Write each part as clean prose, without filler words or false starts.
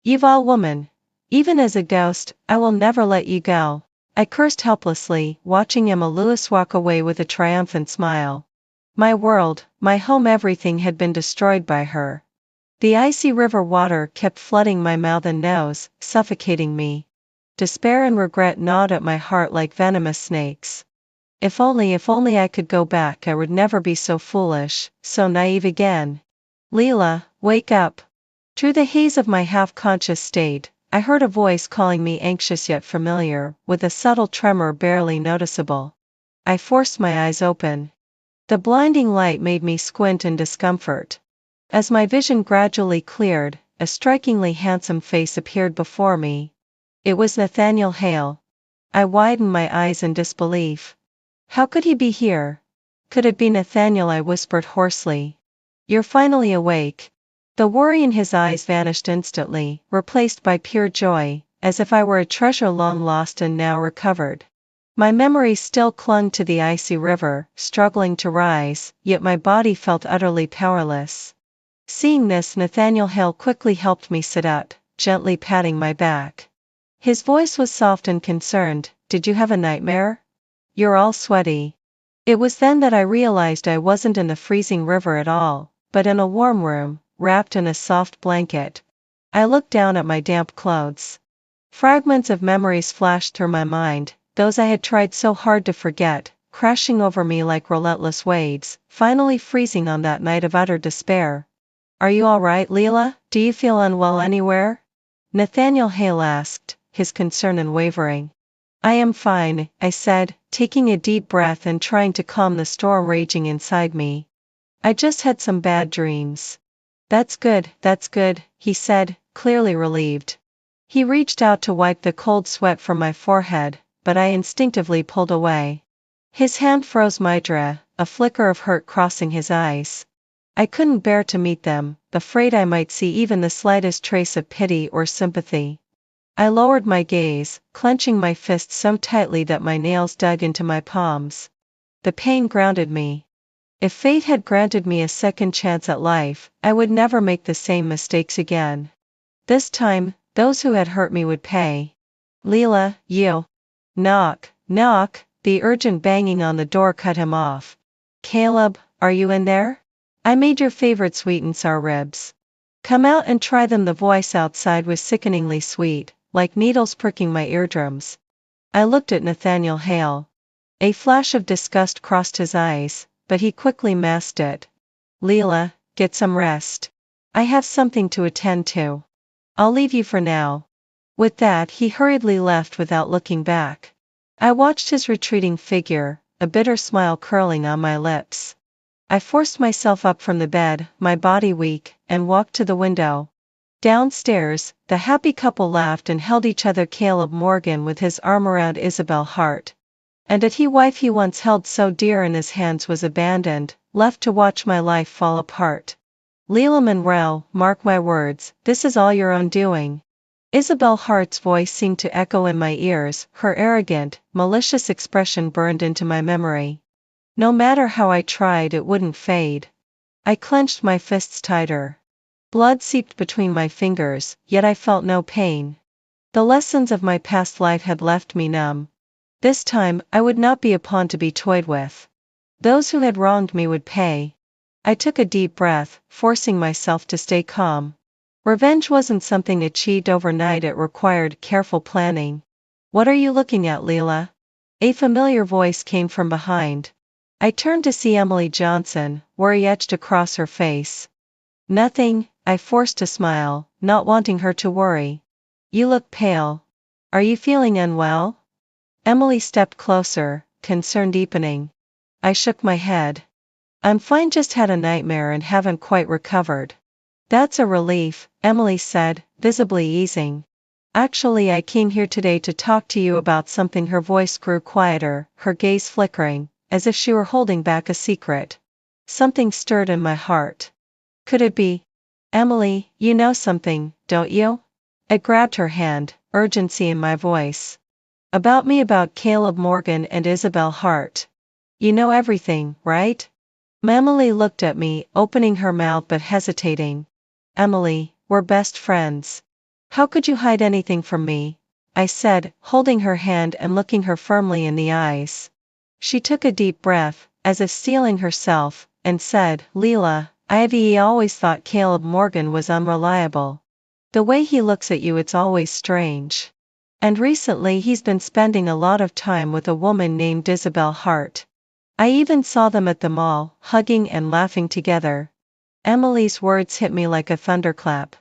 You vile woman. Even as a ghost, I will never let you go. I cursed helplessly, watching Emma Lewis walk away with a triumphant smile. My world, my home, everything had been destroyed by her. The icy river water kept flooding my mouth and nose, suffocating me. Despair and regret gnawed at my heart like venomous snakes. If only I could go back, I would never be so foolish, so naive again. Leela, wake up. Through the haze of my half-conscious state, I heard a voice calling me, anxious yet familiar, with a subtle tremor barely noticeable. I forced my eyes open. The blinding light made me squint in discomfort. As my vision gradually cleared, a strikingly handsome face appeared before me. It was Nathaniel Hale. I widened my eyes in disbelief. How could he be here? Could it be Nathaniel? I whispered hoarsely. You're finally awake. The worry in his eyes vanished instantly, replaced by pure joy, as if I were a treasure long lost and now recovered. My memory still clung to the icy river, struggling to rise, yet my body felt utterly powerless. Seeing this, Nathaniel Hale quickly helped me sit up, gently patting my back. His voice was soft and concerned. Did you have a nightmare? You're all sweaty. It was then that I realized I wasn't in the freezing river at all, but in a warm room, wrapped in a soft blanket. I looked down at my damp clothes. Fragments of memories flashed through my mind, those I had tried so hard to forget, crashing over me like relentless waves, finally freezing on that night of utter despair. Are you all right, Leela? Do you feel unwell anywhere? Nathaniel Hale asked, his concern unwavering. I am fine, I said, taking a deep breath and trying to calm the storm raging inside me. I just had some bad dreams. That's good, he said, clearly relieved. He reached out to wipe the cold sweat from my forehead, but I instinctively pulled away. His hand froze my jaw, a flicker of hurt crossing his eyes. I couldn't bear to meet them, afraid I might see even the slightest trace of pity or sympathy. I lowered my gaze, clenching my fists so tightly that my nails dug into my palms. The pain grounded me. If fate had granted me a second chance at life, I would never make the same mistakes again. This time, those who had hurt me would pay. Leela, you. Knock, knock, the urgent banging on the door cut him off. Caleb, are you in there? I made your favorite sweet and sour ribs. Come out and try them. The voice outside was sickeningly sweet, like needles pricking my eardrums. I looked at Nathaniel Hale. A flash of disgust crossed his eyes, but he quickly masked it. Leela, get some rest. I have something to attend to. I'll leave you for now. With that, he hurriedly left without looking back. I watched his retreating figure, a bitter smile curling on my lips. I forced myself up from the bed, my body weak, and walked to the window. Downstairs, the happy couple laughed and held each other. Caleb Morgan with his arm around Isabel Hart. And the wife he once held so dear in his hands was abandoned, left to watch my life fall apart. Leela Monroe, mark my words, this is all your own doing. Isabel Hart's voice seemed to echo in my ears, her arrogant, malicious expression burned into my memory. No matter how I tried, it wouldn't fade. I clenched my fists tighter. Blood seeped between my fingers, yet I felt no pain. The lessons of my past life had left me numb. This time, I would not be a pawn to be toyed with. Those who had wronged me would pay. I took a deep breath, forcing myself to stay calm. Revenge wasn't something achieved overnight, it required careful planning. What are you looking at, Leela? A familiar voice came from behind. I turned to see Emily Johnson, worry etched across her face. Nothing, I forced a smile, not wanting her to worry. You look pale. Are you feeling unwell? Emily stepped closer, concern deepening. I shook my head. I'm fine, just had a nightmare and haven't quite recovered. That's a relief, Emily said, visibly easing. Actually, I came here today to talk to you about something. Her voice grew quieter, her gaze flickering, as if she were holding back a secret. Something stirred in my heart. Could it be? Emily, you know something, don't you? I grabbed her hand, urgency in my voice. About me, about Caleb Morgan and Isabel Hart. You know everything, right? Emily looked at me, opening her mouth but hesitating. Emily, we're best friends. How could you hide anything from me? I said, holding her hand and looking her firmly in the eyes. She took a deep breath, as if steeling herself, and said, Leela, I've always thought Caleb Morgan was unreliable. The way he looks at you, it's always strange. And recently he's been spending a lot of time with a woman named Isabel Hart. I even saw them at the mall, hugging and laughing together. Emily's words hit me like a thunderclap.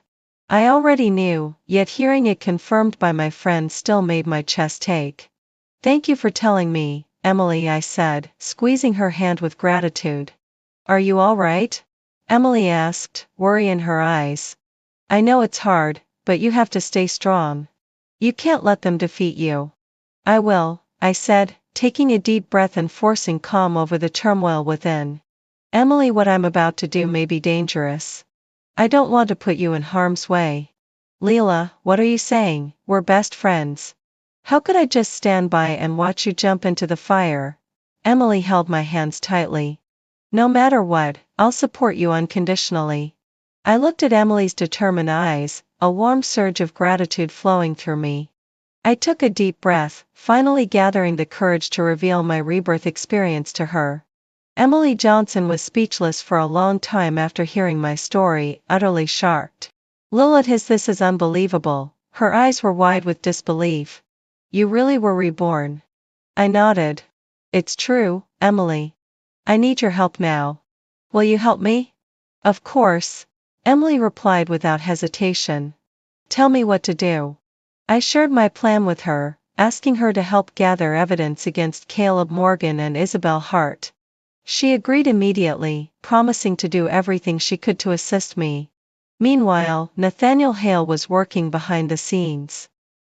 I already knew, yet hearing it confirmed by my friend still made my chest ache. Thank you for telling me, Emily, I said, squeezing her hand with gratitude. Are you all right? Emily asked, worry in her eyes. I know it's hard, but you have to stay strong. You can't let them defeat you. I will, I said, taking a deep breath and forcing calm over the turmoil within. Emily, what I'm about to do may be dangerous. I don't want to put you in harm's way. Leela, what are you saying? We're best friends. How could I just stand by and watch you jump into the fire? Emily held my hands tightly. No matter what, I'll support you unconditionally. I looked at Emily's determined eyes, a warm surge of gratitude flowing through me. I took a deep breath, finally gathering the courage to reveal my rebirth experience to her. Emily Johnson was speechless for a long time after hearing my story, utterly shocked. Lilith, this is unbelievable. Her eyes were wide with disbelief. You really were reborn? I nodded. It's true, Emily. I need your help now. Will you help me? Of course, Emily replied without hesitation. Tell me what to do. I shared my plan with her, asking her to help gather evidence against Caleb Morgan and Isabel Hart. She agreed immediately, promising to do everything she could to assist me. Meanwhile, Nathaniel Hale was working behind the scenes.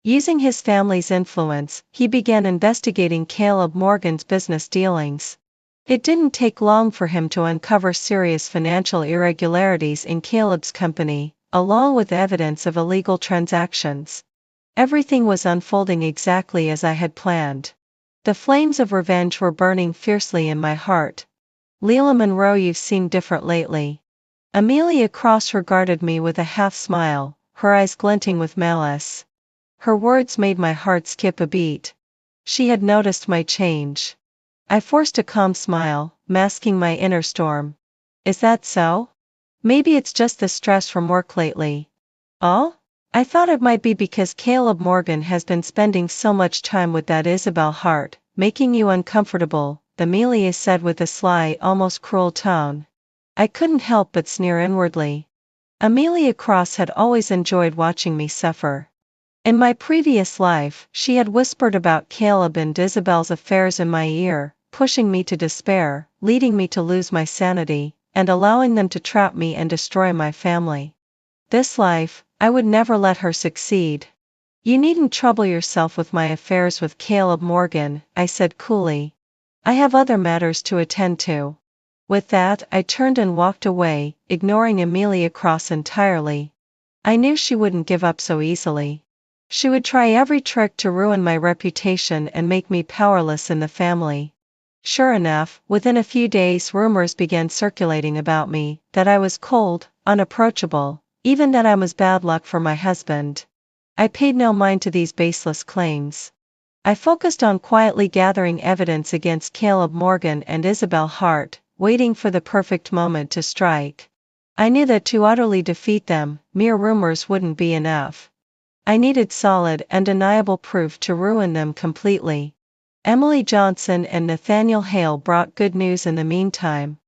Using his family's influence, he began investigating Caleb Morgan's business dealings. It didn't take long for him to uncover serious financial irregularities in Caleb's company, along with evidence of illegal transactions. Everything was unfolding exactly as I had planned. The flames of revenge were burning fiercely in my heart. Leela Monroe, you've seemed different lately. Amelia Cross regarded me with a half smile, her eyes glinting with malice. Her words made my heart skip a beat. She had noticed my change. I forced a calm smile, masking my inner storm. Is that so? Maybe it's just the stress from work lately. Oh? I thought it might be because Caleb Morgan has been spending so much time with that Isabel Hart, making you uncomfortable, Amelia said with a sly, almost cruel tone. I couldn't help but sneer inwardly. Amelia Cross had always enjoyed watching me suffer. In my previous life, she had whispered about Caleb and Isabel's affairs in my ear, pushing me to despair, leading me to lose my sanity, and allowing them to trap me and destroy my family. This life, I would never let her succeed. You needn't trouble yourself with my affairs with Caleb Morgan, I said coolly. I have other matters to attend to. With that, I turned and walked away, ignoring Amelia Cross entirely. I knew she wouldn't give up so easily. She would try every trick to ruin my reputation and make me powerless in the family. Sure enough, within a few days rumors began circulating about me, that I was cold, unapproachable, even that I was bad luck for my husband. I paid no mind to these baseless claims. I focused on quietly gathering evidence against Caleb Morgan and Isabel Hart, waiting for the perfect moment to strike. I knew that to utterly defeat them, mere rumors wouldn't be enough. I needed solid, undeniable proof to ruin them completely. Emily Johnson and Nathaniel Hale brought good news in the meantime.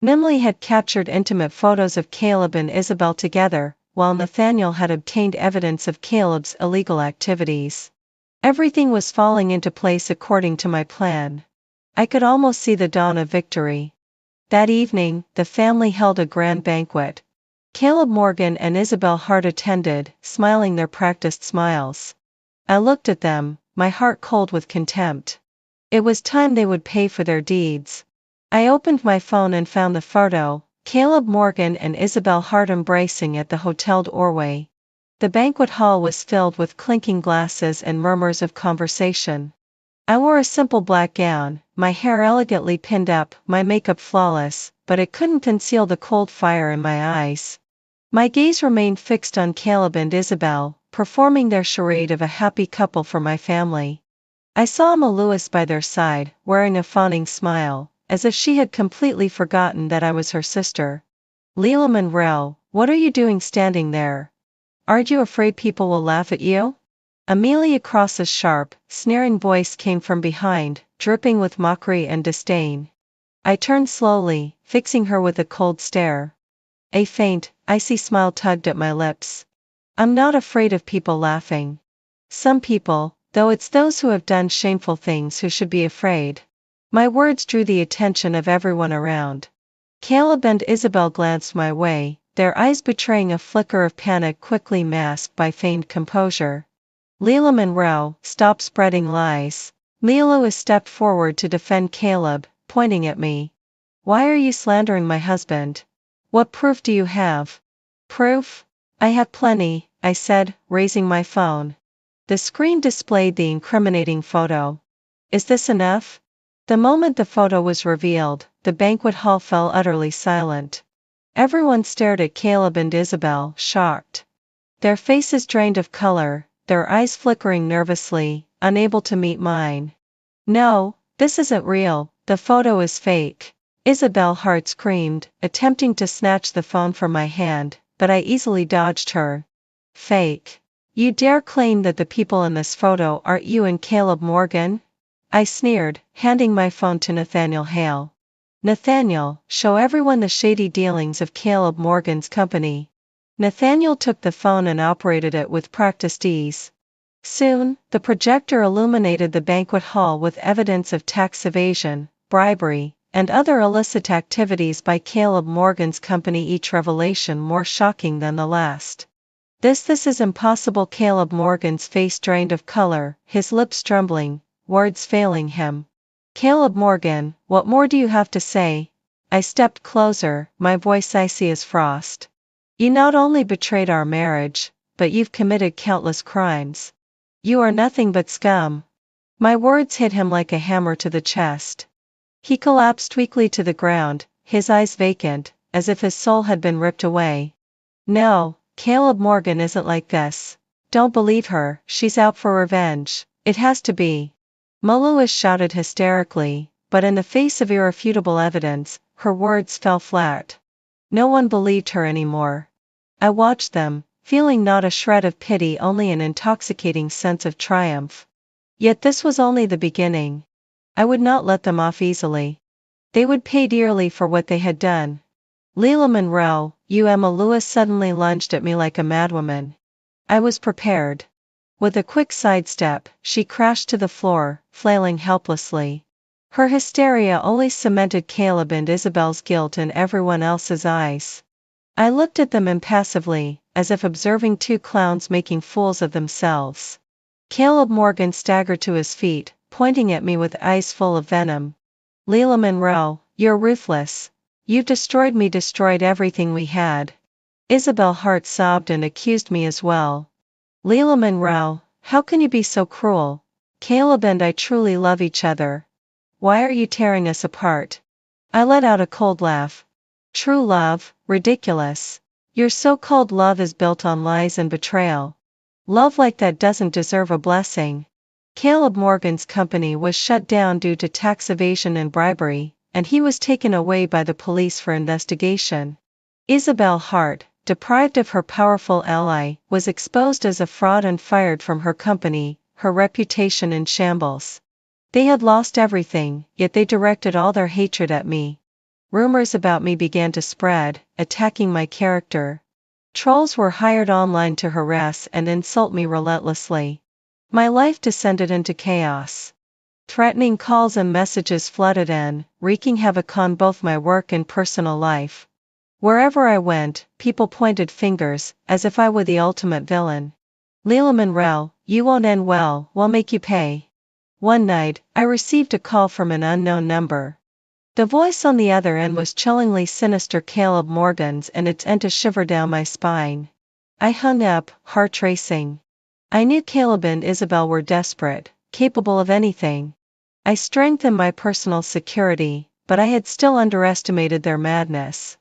Emily had captured intimate photos of Caleb and Isabel together, while Nathaniel had obtained evidence of Caleb's illegal activities. Everything was falling into place according to my plan. I could almost see the dawn of victory. That evening, the family held a grand banquet. Caleb Morgan and Isabel Hart attended, smiling their practiced smiles. I looked at them, my heart cold with contempt. It was time they would pay for their deeds. I opened my phone and found the photo, Caleb Morgan and Isabel Hart embracing at the hotel doorway. The banquet hall was filled with clinking glasses and murmurs of conversation. I wore a simple black gown, my hair elegantly pinned up, my makeup flawless, but it couldn't conceal the cold fire in my eyes. My gaze remained fixed on Caleb and Isabel, performing their charade of a happy couple for my family. I saw Emma Lewis by their side, wearing a fawning smile, as if she had completely forgotten that I was her sister. Leila Monroe, what are you doing standing there? Aren't you afraid people will laugh at you? Amelia Cross's sharp, sneering voice came from behind, dripping with mockery and disdain. I turned slowly, fixing her with a cold stare. A faint, icy smile tugged at my lips. I'm not afraid of people laughing. Some people, though, it's those who have done shameful things who should be afraid. My words drew the attention of everyone around. Caleb and Isabel glanced my way, their eyes betraying a flicker of panic quickly masked by feigned composure. Leila Monroe, stop spreading lies. Leila stepped forward to defend Caleb, pointing at me. Why are you slandering my husband? What proof do you have? Proof? I have plenty, I said, raising my phone. The screen displayed the incriminating photo. Is this enough? The moment the photo was revealed, the banquet hall fell utterly silent. Everyone stared at Caleb and Isabel, shocked. Their faces drained of color, their eyes flickering nervously, unable to meet mine. No, this isn't real, the photo is fake. Isabel Hart screamed, attempting to snatch the phone from my hand, but I easily dodged her. Fake. You dare claim that the people in this photo aren't you and Caleb Morgan? I sneered, handing my phone to Nathaniel Hale. Nathaniel, show everyone the shady dealings of Caleb Morgan's company. Nathaniel took the phone and operated it with practiced ease. Soon, the projector illuminated the banquet hall with evidence of tax evasion, bribery, and other illicit activities by Caleb Morgan's company, each revelation more shocking than the last. This is impossible. Caleb Morgan's face drained of color, his lips trembling, words failing him. Caleb Morgan, what more do you have to say? I stepped closer, my voice icy as frost. You not only betrayed our marriage, but you've committed countless crimes. You are nothing but scum. My words hit him like a hammer to the chest. He collapsed weakly to the ground, his eyes vacant, as if his soul had been ripped away. No, Caleb Morgan isn't like this. Don't believe her, she's out for revenge, it has to be. Lewis shouted hysterically, but in the face of irrefutable evidence, her words fell flat. No one believed her anymore. I watched them, feeling not a shred of pity, only an intoxicating sense of triumph. Yet this was only the beginning. I would not let them off easily. They would pay dearly for what they had done. Leila Monroe, you. Emma Lewis suddenly lunged at me like a madwoman. I was prepared. With a quick sidestep, she crashed to the floor, flailing helplessly. Her hysteria only cemented Caleb and Isabel's guilt in everyone else's eyes. I looked at them impassively, as if observing two clowns making fools of themselves. Caleb Morgan staggered to his feet, pointing at me with eyes full of venom. Leila Monroe, you're ruthless. You've destroyed me, destroyed everything we had. Isabel Hart sobbed and accused me as well. Leila Monroe, how can you be so cruel? Caleb and I truly love each other. Why are you tearing us apart? I let out a cold laugh. True love, ridiculous. Your so-called love is built on lies and betrayal. Love like that doesn't deserve a blessing. Caleb Morgan's company was shut down due to tax evasion and bribery, and he was taken away by the police for investigation. Isabel Hart, deprived of her powerful ally, was exposed as a fraud and fired from her company, her reputation in shambles. They had lost everything, yet they directed all their hatred at me. Rumors about me began to spread, attacking my character. Trolls were hired online to harass and insult me relentlessly. My life descended into chaos. Threatening calls and messages flooded in, wreaking havoc on both my work and personal life. Wherever I went, people pointed fingers, as if I were the ultimate villain. Leila Monroe, you won't end well, we'll make you pay. One night, I received a call from an unknown number. The voice on the other end was chillingly sinister, Caleb Morgan's, and it sent a shiver down my spine. I hung up, heart racing. I knew Caleb and Isabel were desperate, capable of anything. I strengthened my personal security, but I had still underestimated their madness.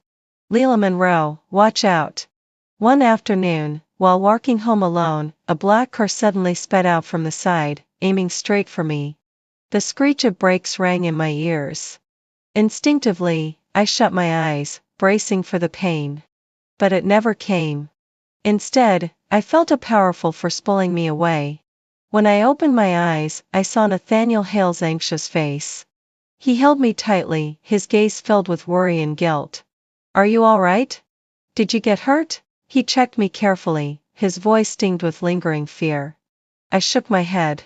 Leila Monroe, watch out. One afternoon, while walking home alone, a black car suddenly sped out from the side, aiming straight for me. The screech of brakes rang in my ears. Instinctively, I shut my eyes, bracing for the pain. But it never came. Instead, I felt a powerful force pulling me away. When I opened my eyes, I saw Nathaniel Hale's anxious face. He held me tightly, his gaze filled with worry and guilt. "Are you all right? Did you get hurt?" He checked me carefully, his voice tinged with lingering fear. I shook my head.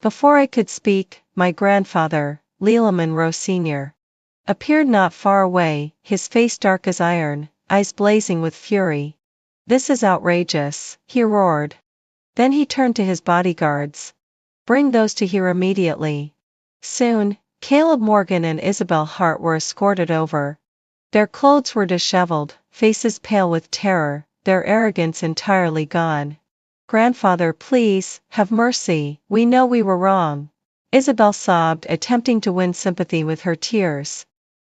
Before I could speak, my grandfather, Leila Monroe Sr., appeared not far away, his face dark as iron, eyes blazing with fury. "This is outrageous," he roared. Then he turned to his bodyguards. "Bring those two here immediately." Soon, Caleb Morgan and Isabel Hart were escorted over. Their clothes were disheveled, faces pale with terror, their arrogance entirely gone. "Grandfather, please, have mercy, we know we were wrong," Isabel sobbed, attempting to win sympathy with her tears.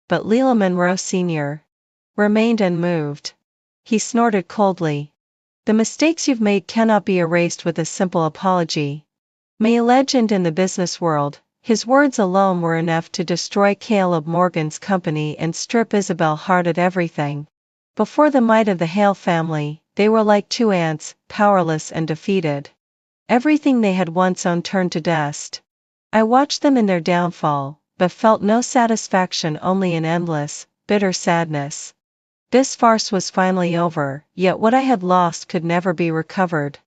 But Leila Monroe Sr. remained unmoved. He snorted coldly. "The mistakes you've made cannot be erased with a simple apology." May a legend in the business world, his words alone were enough to destroy Caleb Morgan's company and strip Isabel Hart of everything. Before the might of the Hale family, they were like two ants, powerless and defeated. Everything they had once owned turned to dust. I watched them in their downfall, but felt no satisfaction, only an endless, bitter sadness. This farce was finally over, yet what I had lost could never be recovered.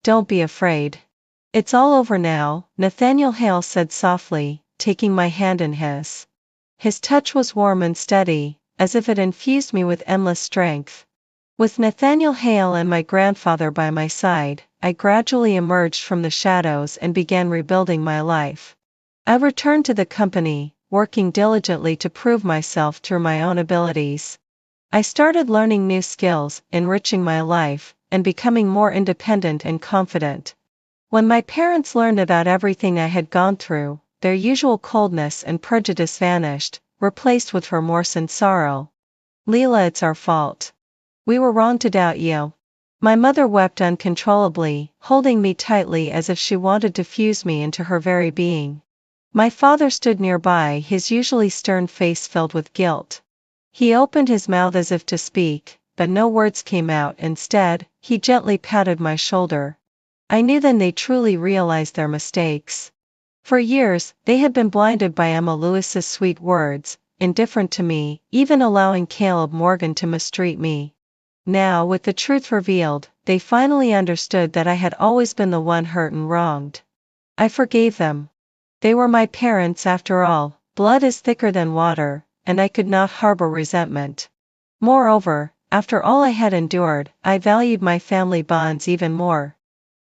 "Don't be afraid. It's all over now," Nathaniel Hale said softly, taking my hand in his. His touch was warm and steady, as if it infused me with endless strength. With Nathaniel Hale and my grandfather by my side, I gradually emerged from the shadows and began rebuilding my life. I returned to the company, working diligently to prove myself through my own abilities. I started learning new skills, enriching my life, and becoming more independent and confident. When my parents learned about everything I had gone through, their usual coldness and prejudice vanished, replaced with remorse and sorrow. "Leila, it's our fault. We were wrong to doubt you." My mother wept uncontrollably, holding me tightly as if she wanted to fuse me into her very being. My father stood nearby, his usually stern face filled with guilt. He opened his mouth as if to speak, but no words came out. Instead, he gently patted my shoulder. I knew then they truly realized their mistakes. For years, they had been blinded by Emma Lewis's sweet words, indifferent to me, even allowing Caleb Morgan to mistreat me. Now, with the truth revealed, they finally understood that I had always been the one hurt and wronged. I forgave them. They were my parents after all. Blood is thicker than water, and I could not harbor resentment. Moreover, after all I had endured, I valued my family bonds even more.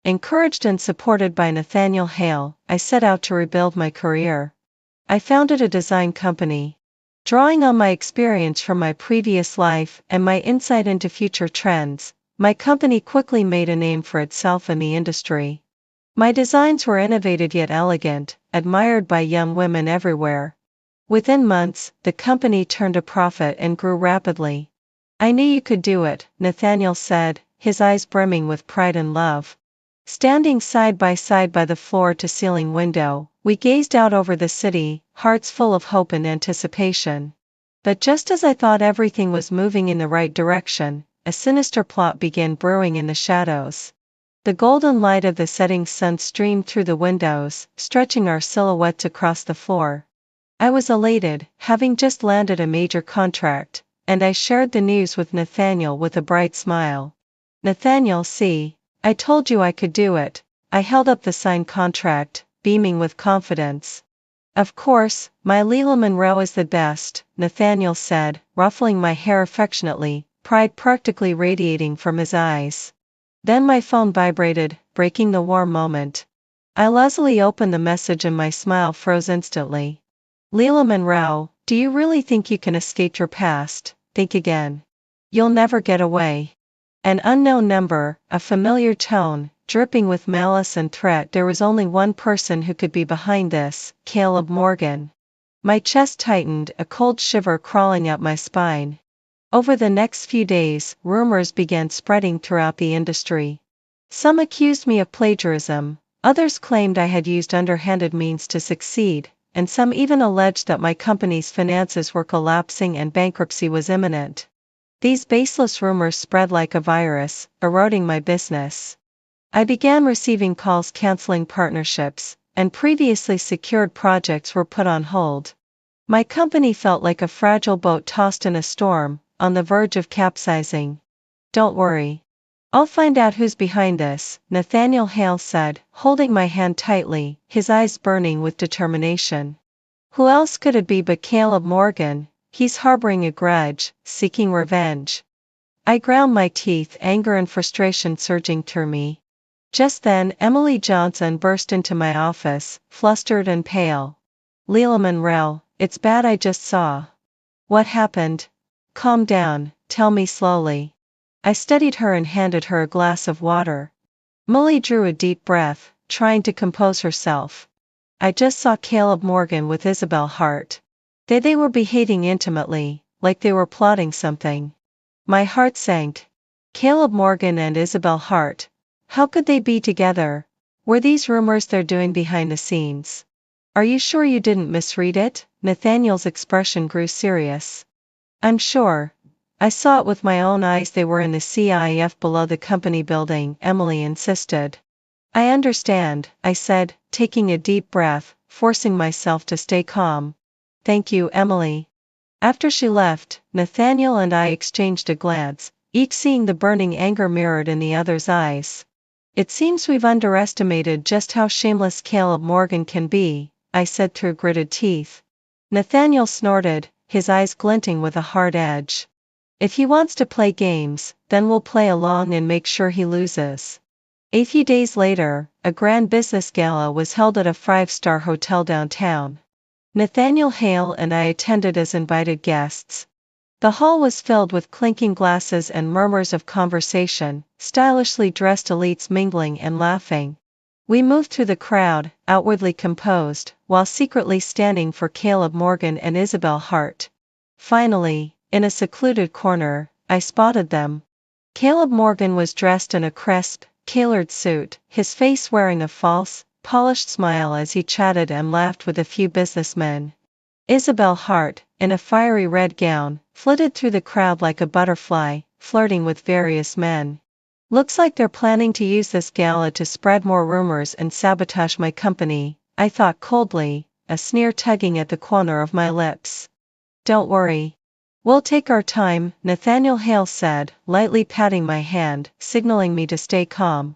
Encouraged and supported by Nathaniel Hale, I set out to rebuild my career. I founded a design company. Drawing on my experience from my previous life and my insight into future trends, my company quickly made a name for itself in the industry. My designs were innovative yet elegant, admired by young women everywhere. Within months, the company turned a profit and grew rapidly. "I knew you could do it," Nathaniel said, his eyes brimming with pride and love. Standing side by the floor-to-ceiling window, we gazed out over the city, hearts full of hope and anticipation. But just as I thought everything was moving in the right direction, a sinister plot began brewing in the shadows. The golden light of the setting sun streamed through the windows, stretching our silhouettes across the floor. I was elated, having just landed a major contract, and I shared the news with Nathaniel with a bright smile. "Nathaniel, see. I told you I could do it." I held up the signed contract, beaming with confidence. "Of course, my Leila Monroe is the best," Nathaniel said, ruffling my hair affectionately, pride practically radiating from his eyes. Then my phone vibrated, breaking the warm moment. I lazily opened the message and my smile froze instantly. "Leila Monroe, do you really think you can escape your past? Think again. You'll never get away." An unknown number, a familiar tone, dripping with malice and threat. There was only one person who could be behind this, Caleb Morgan. My chest tightened, a cold shiver crawling up my spine. Over the next few days, rumors began spreading throughout the industry. Some accused me of plagiarism, others claimed I had used underhanded means to succeed, and some even alleged that my company's finances were collapsing and bankruptcy was imminent. These baseless rumors spread like a virus, eroding my business. I began receiving calls canceling partnerships, and previously secured projects were put on hold. My company felt like a fragile boat tossed in a storm, on the verge of capsizing. Don't worry. I'll find out who's behind this, Nathaniel Hale said, holding my hand tightly, his eyes burning with determination. Who else could it be but Caleb Morgan? He's harboring a grudge, seeking revenge. I ground my teeth, anger and frustration surging through me. Just then Emily Johnson burst into my office, flustered and pale. Leila Monroe, it's bad, I just saw. What happened? Calm down, tell me slowly. I steadied her and handed her a glass of water. Molly drew a deep breath, trying to compose herself. I just saw Caleb Morgan with Isabel Hart. They were behaving intimately, like they were plotting something. My heart sank. Caleb Morgan and Isabel Hart. How could they be together? Were these rumors they're doing behind the scenes? Are you sure you didn't misread it? Nathaniel's expression grew serious. I'm sure. I saw it with my own eyes. They were in the CIF below the company building, Emily insisted. I understand, I said, taking a deep breath, forcing myself to stay calm. Thank you, Emily. After she left, Nathaniel and I exchanged a glance, each seeing the burning anger mirrored in the other's eyes. It seems we've underestimated just how shameless Caleb Morgan can be, I said through gritted teeth. Nathaniel snorted, his eyes glinting with a hard edge. If he wants to play games, then we'll play along and make sure he loses. A few days later, a grand business gala was held at a five-star hotel downtown. Nathaniel Hale and I attended as invited guests. The hall was filled with clinking glasses and murmurs of conversation, stylishly dressed elites mingling and laughing. We moved through the crowd, outwardly composed, while secretly standing for Caleb Morgan and Isabel Hart. Finally, in a secluded corner, I spotted them. Caleb Morgan was dressed in a crisp, tailored suit, his face wearing a false, polished smile as he chatted and laughed with a few businessmen. Isabel Hart, in a fiery red gown, flitted through the crowd like a butterfly, flirting with various men. Looks like they're planning to use this gala to spread more rumors and sabotage my company, I thought coldly, a sneer tugging at the corner of my lips. Don't worry. We'll take our time, Nathaniel Hale said, lightly patting my hand, signaling me to stay calm.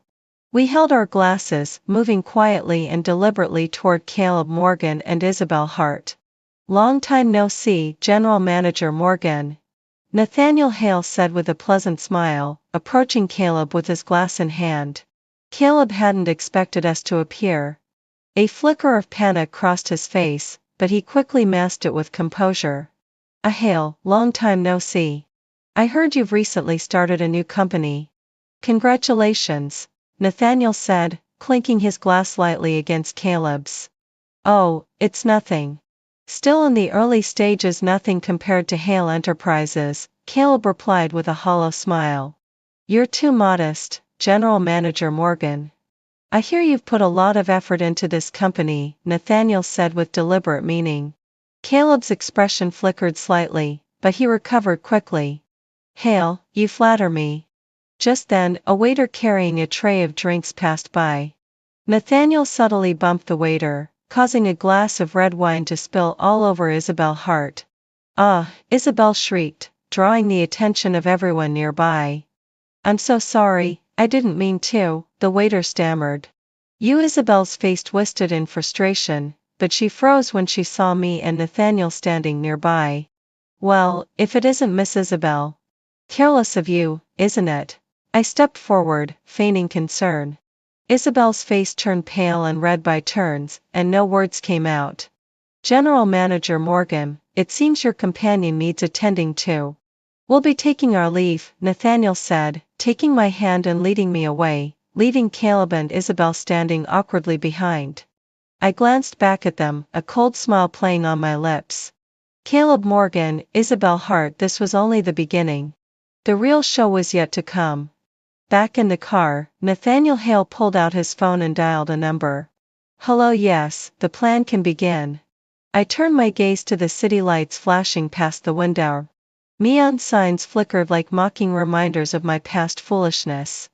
We held our glasses, moving quietly and deliberately toward Caleb Morgan and Isabel Hart. Long time no see, General Manager Morgan. Nathaniel Hale said with a pleasant smile, approaching Caleb with his glass in hand. Caleb hadn't expected us to appear. A flicker of panic crossed his face, but he quickly masked it with composure. Hale, long time no see. I heard you've recently started a new company. Congratulations, Nathaniel said, clinking his glass lightly against Caleb's. Oh, it's nothing. Still in the early stages, nothing compared to Hale Enterprises, Caleb replied with a hollow smile. You're too modest, General Manager Morgan. I hear you've put a lot of effort into this company, Nathaniel said with deliberate meaning. Caleb's expression flickered slightly, but he recovered quickly. Hale, you flatter me. Just then, a waiter carrying a tray of drinks passed by. Nathaniel subtly bumped the waiter, causing a glass of red wine to spill all over Isabel Hart. Ah, Isabel shrieked, drawing the attention of everyone nearby. I'm so sorry, I didn't mean to, the waiter stammered. Isabel's face twisted in frustration, but she froze when she saw me and Nathaniel standing nearby. Well, if it isn't Miss Isabel. Careless of you, isn't it? I stepped forward, feigning concern. Isabel's face turned pale and red by turns, and no words came out. General Manager Morgan, it seems your companion needs attending to. We'll be taking our leave, Nathaniel said, taking my hand and leading me away, leaving Caleb and Isabel standing awkwardly behind. I glanced back at them, a cold smile playing on my lips. Caleb Morgan, Isabel Hart, this was only the beginning. The real show was yet to come. Back in the car, Nathaniel Hale pulled out his phone and dialed a number. Hello, yes, the plan can begin. I turned my gaze to the city lights flashing past the window. Neon signs flickered like mocking reminders of my past foolishness.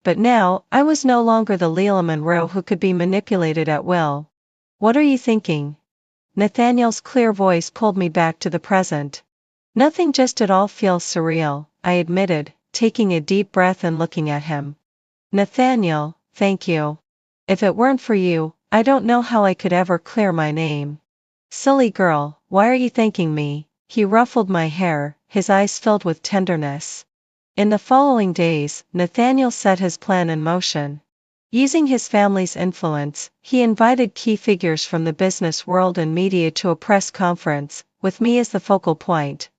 But now, I was no longer the Leela Monroe who could be manipulated at will. What are you thinking? Nathaniel's clear voice pulled me back to the present. Nothing, just it all feels surreal, I admitted, taking a deep breath and looking at him. Nathaniel, thank you. If it weren't for you, I don't know how I could ever clear my name. Silly girl, why are you thanking me? He ruffled my hair, his eyes filled with tenderness. In the following days, Nathaniel set his plan in motion. Using his family's influence, he invited key figures from the business world and media to a press conference, with me as the focal point.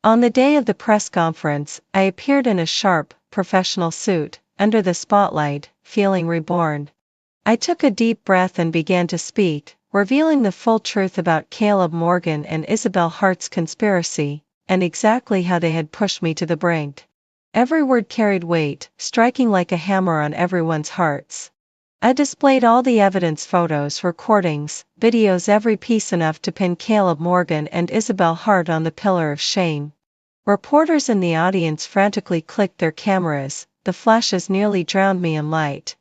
On the day of the press conference, I appeared in a sharp, professional suit, under the spotlight, feeling reborn. I took a deep breath and began to speak, revealing the full truth about Caleb Morgan and Isabel Hart's conspiracy, and exactly how they had pushed me to the brink. Every word carried weight, striking like a hammer on everyone's hearts. I displayed all the evidence, photos, recordings, videos, every piece enough to pin Caleb Morgan and Isabel Hart on the pillar of shame. Reporters in the audience frantically clicked their cameras, the flashes nearly drowned me in light.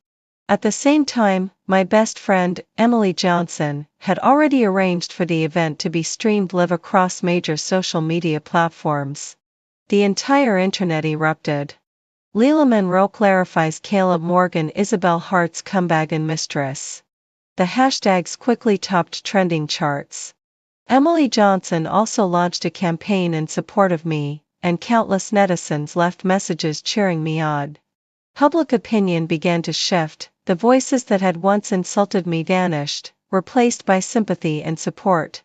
At the same time, my best friend, Emily Johnson, had already arranged for the event to be streamed live across major social media platforms. The entire internet erupted. Leela Monroe clarifies Caleb Morgan Isabel Hart's comeback and mistress. The hashtags quickly topped trending charts. Emily Johnson also launched a campaign in support of me, and countless netizens left messages cheering me on. Public opinion began to shift, the voices that had once insulted me vanished, replaced by sympathy and support.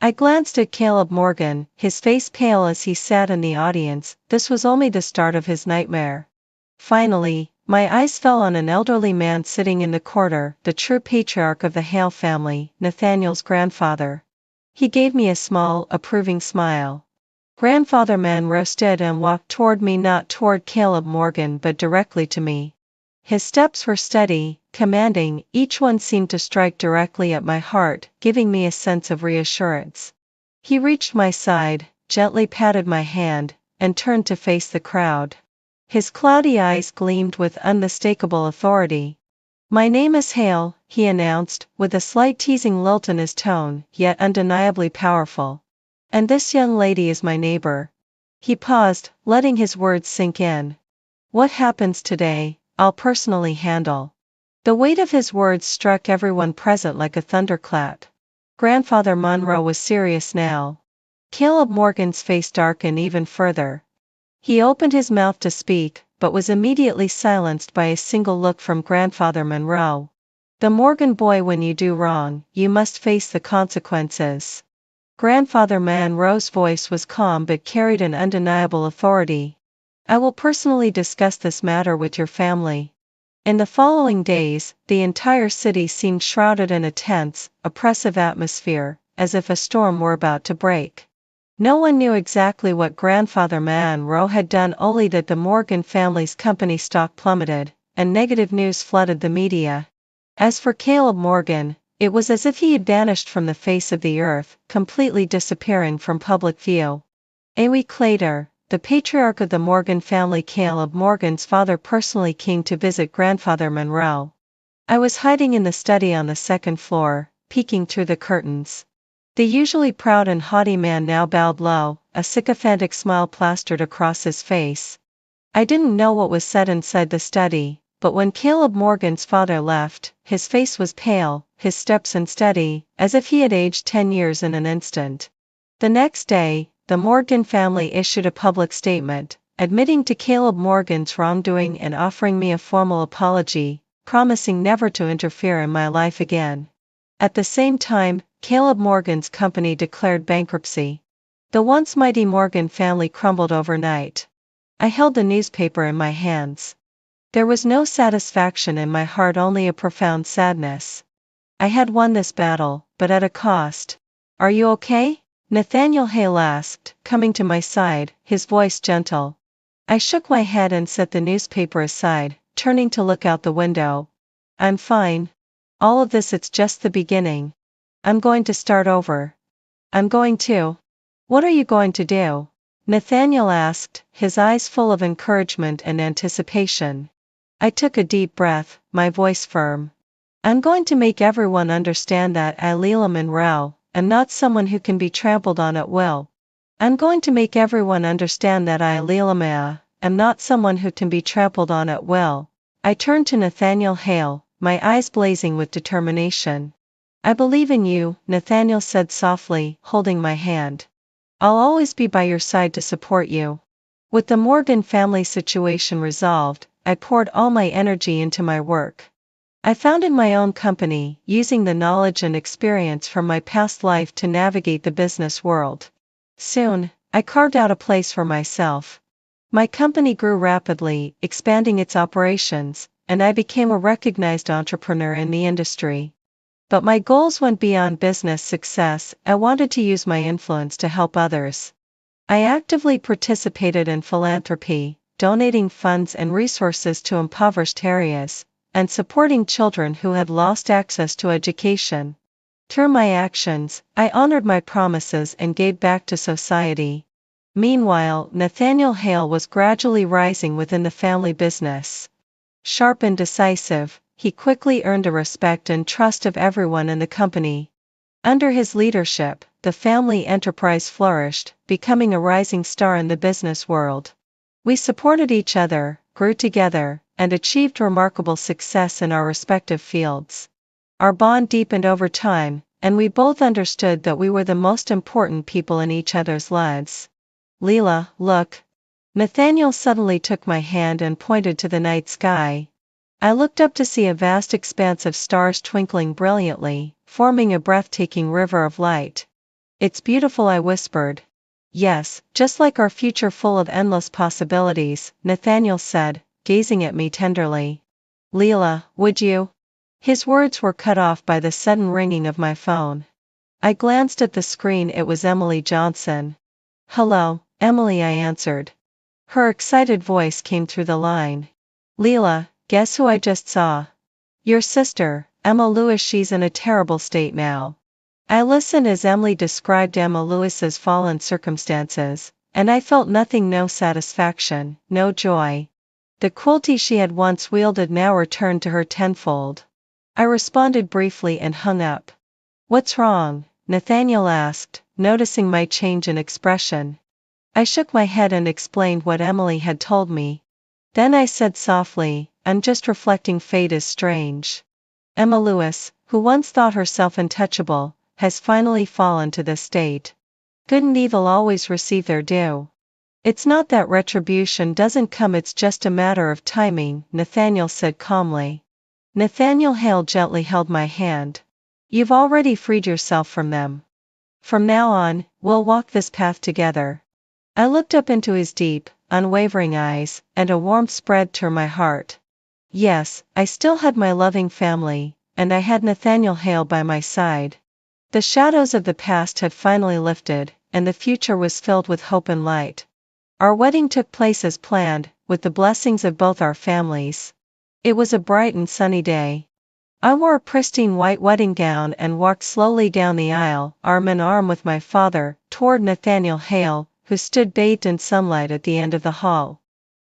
I glanced at Caleb Morgan, his face pale as he sat in the audience. This was only the start of his nightmare. Finally, my eyes fell on an elderly man sitting in the corner, the true patriarch of the Hale family, Nathaniel's grandfather. He gave me a small, approving smile. Grandfather Monroe stood and walked toward me, not toward Caleb Morgan but directly to me. His steps were steady, commanding, each one seemed to strike directly at my heart, giving me a sense of reassurance. He reached my side, gently patted my hand, and turned to face the crowd. His cloudy eyes gleamed with unmistakable authority. My name is Hale, he announced, with a slight teasing lilt in his tone, yet undeniably powerful. And this young lady is my neighbor. He paused, letting his words sink in. What happens today, I'll personally handle. The weight of his words struck everyone present like a thunderclap. Grandfather Monroe was serious now. Caleb Morgan's face darkened even further. He opened his mouth to speak, but was immediately silenced by a single look from Grandfather Monroe. The Morgan boy, when you do wrong, you must face the consequences. Grandfather Monroe's voice was calm but carried an undeniable authority. I will personally discuss this matter with your family. In the following days, the entire city seemed shrouded in a tense, oppressive atmosphere, as if a storm were about to break. No one knew exactly what Grandfather Monroe had done, only that the Morgan family's company stock plummeted, and negative news flooded the media. As for Caleb Morgan, it was as if he had vanished from the face of the earth, completely disappearing from public view. A week later, the patriarch of the Morgan family, Caleb Morgan's father, personally came to visit Grandfather Monroe. I was hiding in the study on the second floor, peeking through the curtains. The usually proud and haughty man now bowed low, a sycophantic smile plastered across his face. I didn't know what was said inside the study, but when Caleb Morgan's father left, his face was pale, his steps unsteady, as if he had aged 10 years in an instant. The next day, the Morgan family issued a public statement, admitting to Caleb Morgan's wrongdoing and offering me a formal apology, promising never to interfere in my life again. At the same time, Caleb Morgan's company declared bankruptcy. The once mighty Morgan family crumbled overnight. I held the newspaper in my hands. There was no satisfaction in my heart, only a profound sadness. I had won this battle, but at a cost. Are you okay? Nathaniel Hale asked, coming to my side, his voice gentle. I shook my head and set the newspaper aside, turning to look out the window. I'm fine. All of this, it's just the beginning. I'm going to start over. I'm going to. What are you going to do? Nathaniel asked, his eyes full of encouragement and anticipation. I took a deep breath, my voice firm. I'm going to make everyone understand that Leela Monroe, am not someone who can be trampled on at will. I'm going to make everyone understand that Leela Monroe, am not someone who can be trampled on at will. I turned to Nathaniel Hale, my eyes blazing with determination. I believe in you, Nathaniel said softly, holding my hand. I'll always be by your side to support you. With the Morgan family situation resolved, I poured all my energy into my work. I founded my own company, using the knowledge and experience from my past life to navigate the business world. Soon, I carved out a place for myself. My company grew rapidly, expanding its operations, and I became a recognized entrepreneur in the industry. But my goals went beyond business success. I wanted to use my influence to help others. I actively participated in philanthropy, donating funds and resources to impoverished areas, and supporting children who had lost access to education. Through my actions, I honored my promises and gave back to society. Meanwhile, Nathaniel Hale was gradually rising within the family business. Sharp and decisive, he quickly earned the respect and trust of everyone in the company. Under his leadership, the family enterprise flourished, becoming a rising star in the business world. We supported each other, grew together, and achieved remarkable success in our respective fields. Our bond deepened over time, and we both understood that we were the most important people in each other's lives. Leela, look. Nathaniel suddenly took my hand and pointed to the night sky. I looked up to see a vast expanse of stars twinkling brilliantly, forming a breathtaking river of light. It's beautiful, I whispered. Yes, just like our future full of endless possibilities, Nathaniel said, gazing at me tenderly. Leela, would you? His words were cut off by the sudden ringing of my phone. I glanced at the screen. It was Emily Johnson. Hello, Emily, I answered. Her excited voice came through the line. Leela, guess who I just saw? Your sister, Emma Lewis. She's in a terrible state now. I listened as Emily described Emma Lewis's fallen circumstances, and I felt nothing, no satisfaction, no joy. The cruelty she had once wielded now returned to her tenfold. I responded briefly and hung up. What's wrong? Nathaniel asked, noticing my change in expression. I shook my head and explained what Emily had told me. Then I said softly, I'm just reflecting. Fate is strange. Emma Lewis, who once thought herself untouchable, has finally fallen to this state. Good and evil always receive their due. It's not that retribution doesn't come, it's just a matter of timing, Nathaniel said calmly. Nathaniel Hale gently held my hand. You've already freed yourself from them. From now on, we'll walk this path together. I looked up into his deep, unwavering eyes, and a warmth spread through my heart. Yes, I still had my loving family, and I had Nathaniel Hale by my side. The shadows of the past had finally lifted, and the future was filled with hope and light. Our wedding took place as planned, with the blessings of both our families. It was a bright and sunny day. I wore a pristine white wedding gown and walked slowly down the aisle, arm in arm with my father, toward Nathaniel Hale, who stood bathed in sunlight at the end of the hall.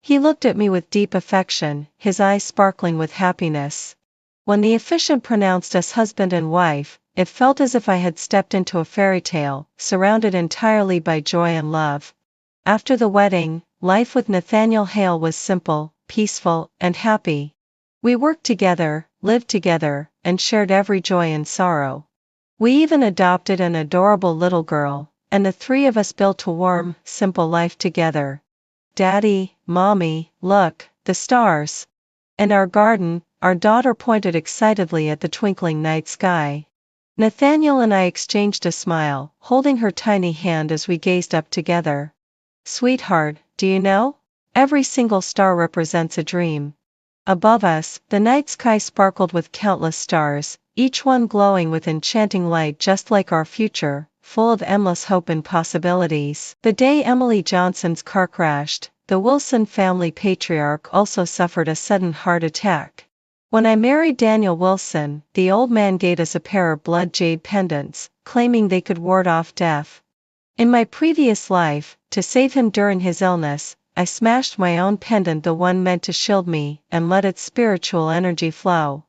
He looked at me with deep affection, his eyes sparkling with happiness. When the officiant pronounced us husband and wife, it felt as if I had stepped into a fairy tale, surrounded entirely by joy and love. After the wedding, life with Nathaniel Hale was simple, peaceful, and happy. We worked together, lived together, and shared every joy and sorrow. We even adopted an adorable little girl, and the three of us built a warm, simple life together. Daddy, Mommy, look, the stars. And our garden, our daughter pointed excitedly at the twinkling night sky. Nathaniel and I exchanged a smile, holding her tiny hand as we gazed up together. Sweetheart, do you know? Every single star represents a dream. Above us, the night sky sparkled with countless stars, each one glowing with enchanting light just like our future, full of endless hope and possibilities. The day Emily Johnson's car crashed, the Wilson family patriarch also suffered a sudden heart attack. When I married Daniel Wilson, the old man gave us a pair of blood jade pendants, claiming they could ward off death. In my previous life, to save him during his illness, I smashed my own pendant, the one meant to shield me, and let its spiritual energy flow.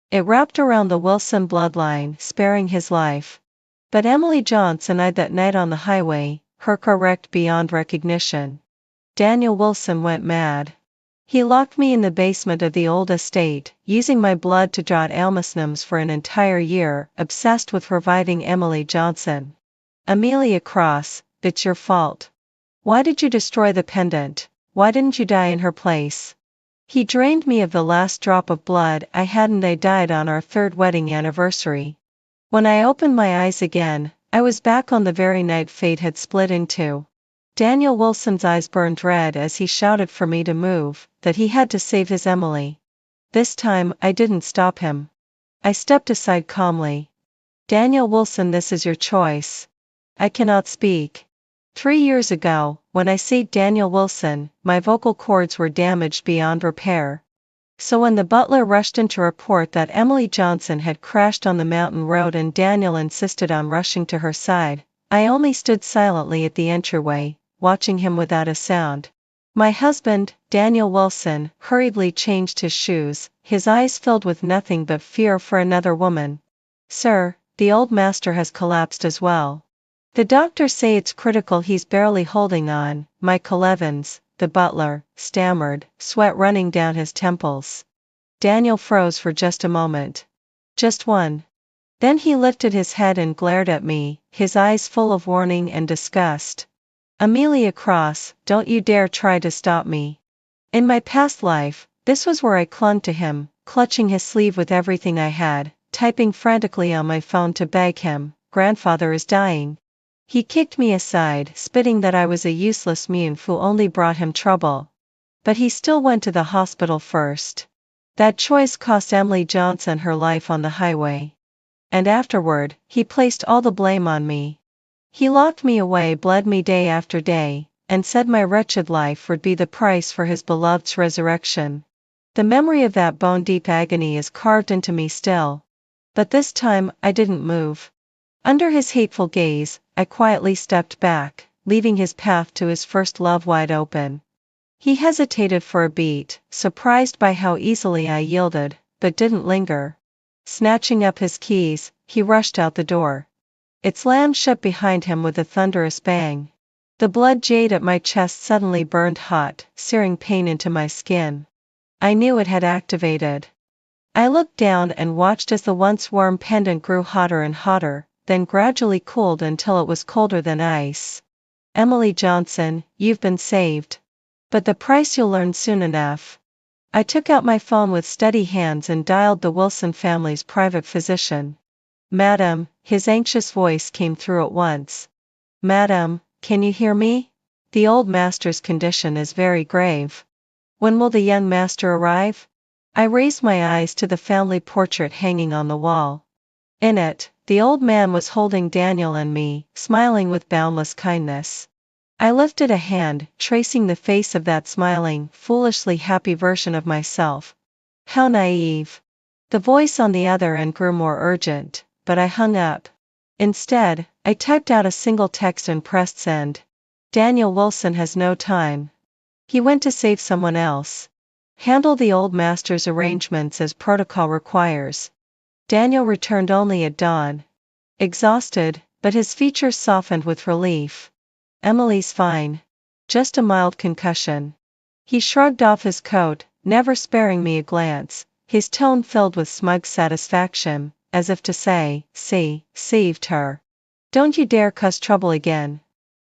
It wrapped around the Wilson bloodline, sparing his life. But Emily Johnson died that night on the highway, her car wrecked beyond recognition. Daniel Wilson went mad. He locked me in the basement of the old estate, using my blood to draw almsgnomes for an entire year, obsessed with reviving Emily Johnson. Amelia Cross, it's your fault. Why did you destroy the pendant? Why didn't you die in her place? He drained me of the last drop of blood I had, and I died on our 3rd wedding anniversary. When I opened my eyes again, I was back on the very night fate had split in two. Daniel Wilson's eyes burned red as he shouted for me to move, that he had to save his Emily. This time, I didn't stop him. I stepped aside calmly. Daniel Wilson, this is your choice. I cannot speak. 3 years ago, when I saved Daniel Wilson, my vocal cords were damaged beyond repair. So when the butler rushed in to report that Emily Johnson had crashed on the mountain road and Daniel insisted on rushing to her side, I only stood silently at the entryway, watching him without a sound. My husband, Daniel Wilson, hurriedly changed his shoes, his eyes filled with nothing but fear for another woman. Sir, the old master has collapsed as well. The doctors say it's critical, he's barely holding on. Michael Evans, the butler, stammered, sweat running down his temples. Daniel froze for just a moment. Just one. Then he lifted his head and glared at me, his eyes full of warning and disgust. Amelia Cross, don't you dare try to stop me. In my past life, this was where I clung to him, clutching his sleeve with everything I had, typing frantically on my phone to beg him, grandfather is dying. He kicked me aside, spitting that I was a useless nymph who only brought him trouble. But he still went to the hospital first. That choice cost Emily Johnson her life on the highway. And afterward, he placed all the blame on me. He locked me away, bled me day after day, and said my wretched life would be the price for his beloved's resurrection. The memory of that bone-deep agony is carved into me still. But this time, I didn't move. Under his hateful gaze, I quietly stepped back, leaving his path to his first love wide open. He hesitated for a beat, surprised by how easily I yielded, but didn't linger. Snatching up his keys, he rushed out the door. It slammed shut behind him with a thunderous bang. The blood jade at my chest suddenly burned hot, searing pain into my skin. I knew it had activated. I looked down and watched as the once warm pendant grew hotter and hotter, then gradually cooled until it was colder than ice. Emily Johnson, you've been saved. But the price you'll learn soon enough. I took out my phone with steady hands and dialed the Wilson family's private physician. Madam, his anxious voice came through at once. Madam, can you hear me? The old master's condition is very grave. When will the young master arrive? I raised my eyes to the family portrait hanging on the wall. In it, the old man was holding Daniel and me, smiling with boundless kindness. I lifted a hand, tracing the face of that smiling, foolishly happy version of myself. How naive. The voice on the other end grew more urgent, but I hung up. Instead, I typed out a single text and pressed send. Daniel Wilson has no time. He went to save someone else. Handle the old master's arrangements as protocol requires. Daniel returned only at dawn. Exhausted, but his features softened with relief. Emily's fine. Just a mild concussion. He shrugged off his coat, never sparing me a glance, his tone filled with smug satisfaction, as if to say, see, saved her. Don't you dare cause trouble again.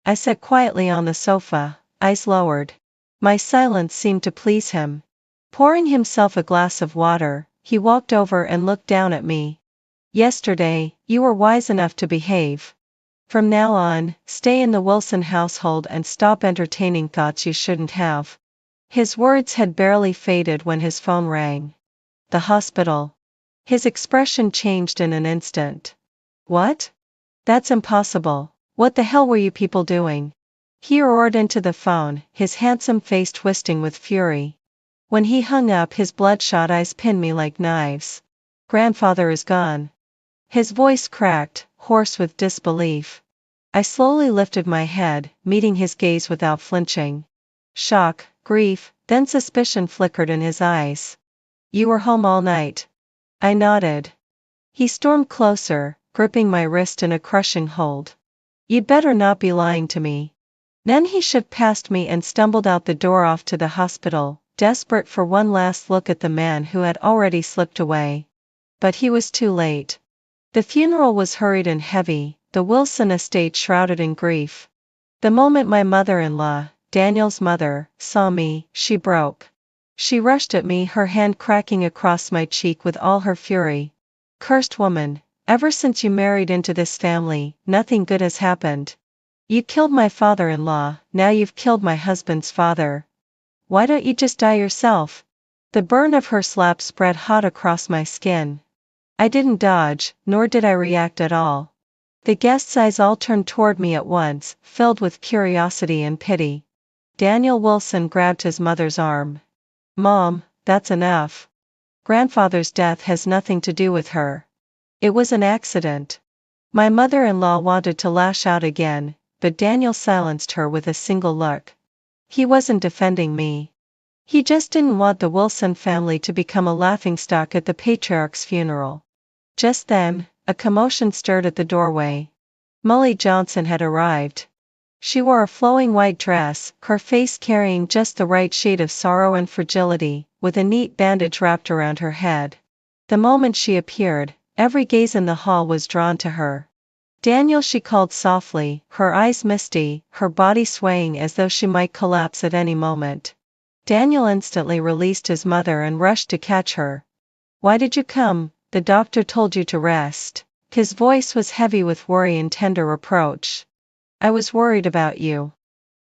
I sat quietly on the sofa, eyes lowered. My silence seemed to please him. Pouring himself a glass of water, he walked over and looked down at me. Yesterday, you were wise enough to behave. From now on, stay in the Wilson household and stop entertaining thoughts you shouldn't have. His words had barely faded when his phone rang. The hospital. His expression changed in an instant. What? That's impossible. What the hell were you people doing? He roared into the phone, his handsome face twisting with fury. When he hung up, his bloodshot eyes pinned me like knives. Grandfather is gone. His voice cracked, hoarse with disbelief. I slowly lifted my head, meeting his gaze without flinching. Shock, grief, then suspicion flickered in his eyes. You were home all night. I nodded. He stormed closer, gripping my wrist in a crushing hold. You'd better not be lying to me. Then he shoved past me and stumbled out the door off to the hospital, desperate for one last look at the man who had already slipped away. But he was too late. The funeral was hurried and heavy, the Wilson estate shrouded in grief. The moment my mother-in-law, Daniel's mother, saw me, she broke. She rushed at me, her hand cracking across my cheek with all her fury. Cursed woman, ever since you married into this family, nothing good has happened. You killed my father-in-law, now you've killed my husband's father. Why don't you just die yourself? The burn of her slap spread hot across my skin. I didn't dodge, nor did I react at all. The guests' eyes all turned toward me at once, filled with curiosity and pity. Daniel Wilson grabbed his mother's arm. Mom, that's enough. Grandfather's death has nothing to do with her. It was an accident. My mother-in-law wanted to lash out again, but Daniel silenced her with a single look. He wasn't defending me. He just didn't want the Wilson family to become a laughingstock at the patriarch's funeral. Just then, a commotion stirred at the doorway. Molly Johnson had arrived. She wore a flowing white dress, her face carrying just the right shade of sorrow and fragility, with a neat bandage wrapped around her head. The moment she appeared, every gaze in the hall was drawn to her. Daniel, she called softly, her eyes misty, her body swaying as though she might collapse at any moment. Daniel instantly released his mother and rushed to catch her. Why did you come? The doctor told you to rest. His voice was heavy with worry and tender reproach. I was worried about you.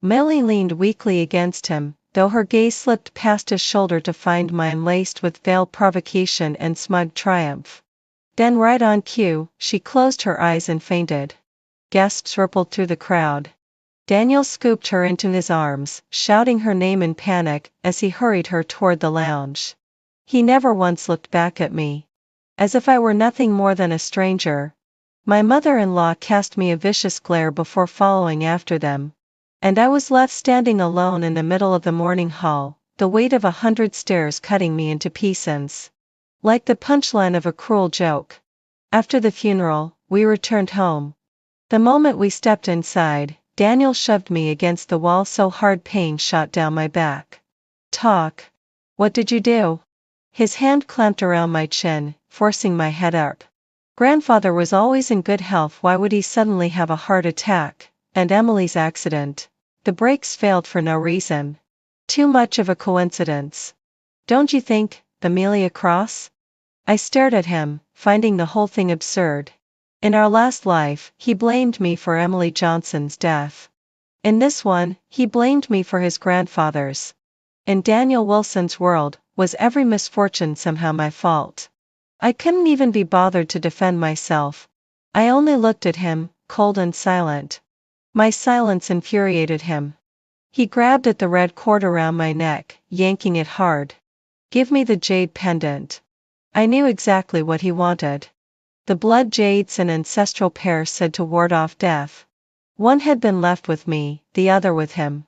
Millie leaned weakly against him, though her gaze slipped past his shoulder to find mine laced with veiled provocation and smug triumph. Then right on cue, she closed her eyes and fainted. Gasps rippled through the crowd. Daniel scooped her into his arms, shouting her name in panic as he hurried her toward the lounge. He never once looked back at me. As if I were nothing more than a stranger. My mother-in-law cast me a vicious glare before following after them. And I was left standing alone in the middle of the morning hall, the weight of 100 stares cutting me into pieces. Like the punchline of a cruel joke. After the funeral, we returned home. The moment we stepped inside, Daniel shoved me against the wall so hard pain shot down my back. Talk. What did you do? His hand clamped around my chin, forcing my head up. Grandfather was always in good health. Why would he suddenly have a heart attack? And Emily's accident. The brakes failed for no reason. Too much of a coincidence. Don't you think, Amelia Cross? I stared at him, finding the whole thing absurd. In our last life, he blamed me for Emily Johnson's death. In this one, he blamed me for his grandfather's. In Daniel Wilson's world, was every misfortune somehow my fault? I couldn't even be bothered to defend myself. I only looked at him, cold and silent. My silence infuriated him. He grabbed at the red cord around my neck, yanking it hard. Give me the jade pendant. I knew exactly what he wanted. The blood jades, an ancestral pair said to ward off death. One had been left with me, the other with him.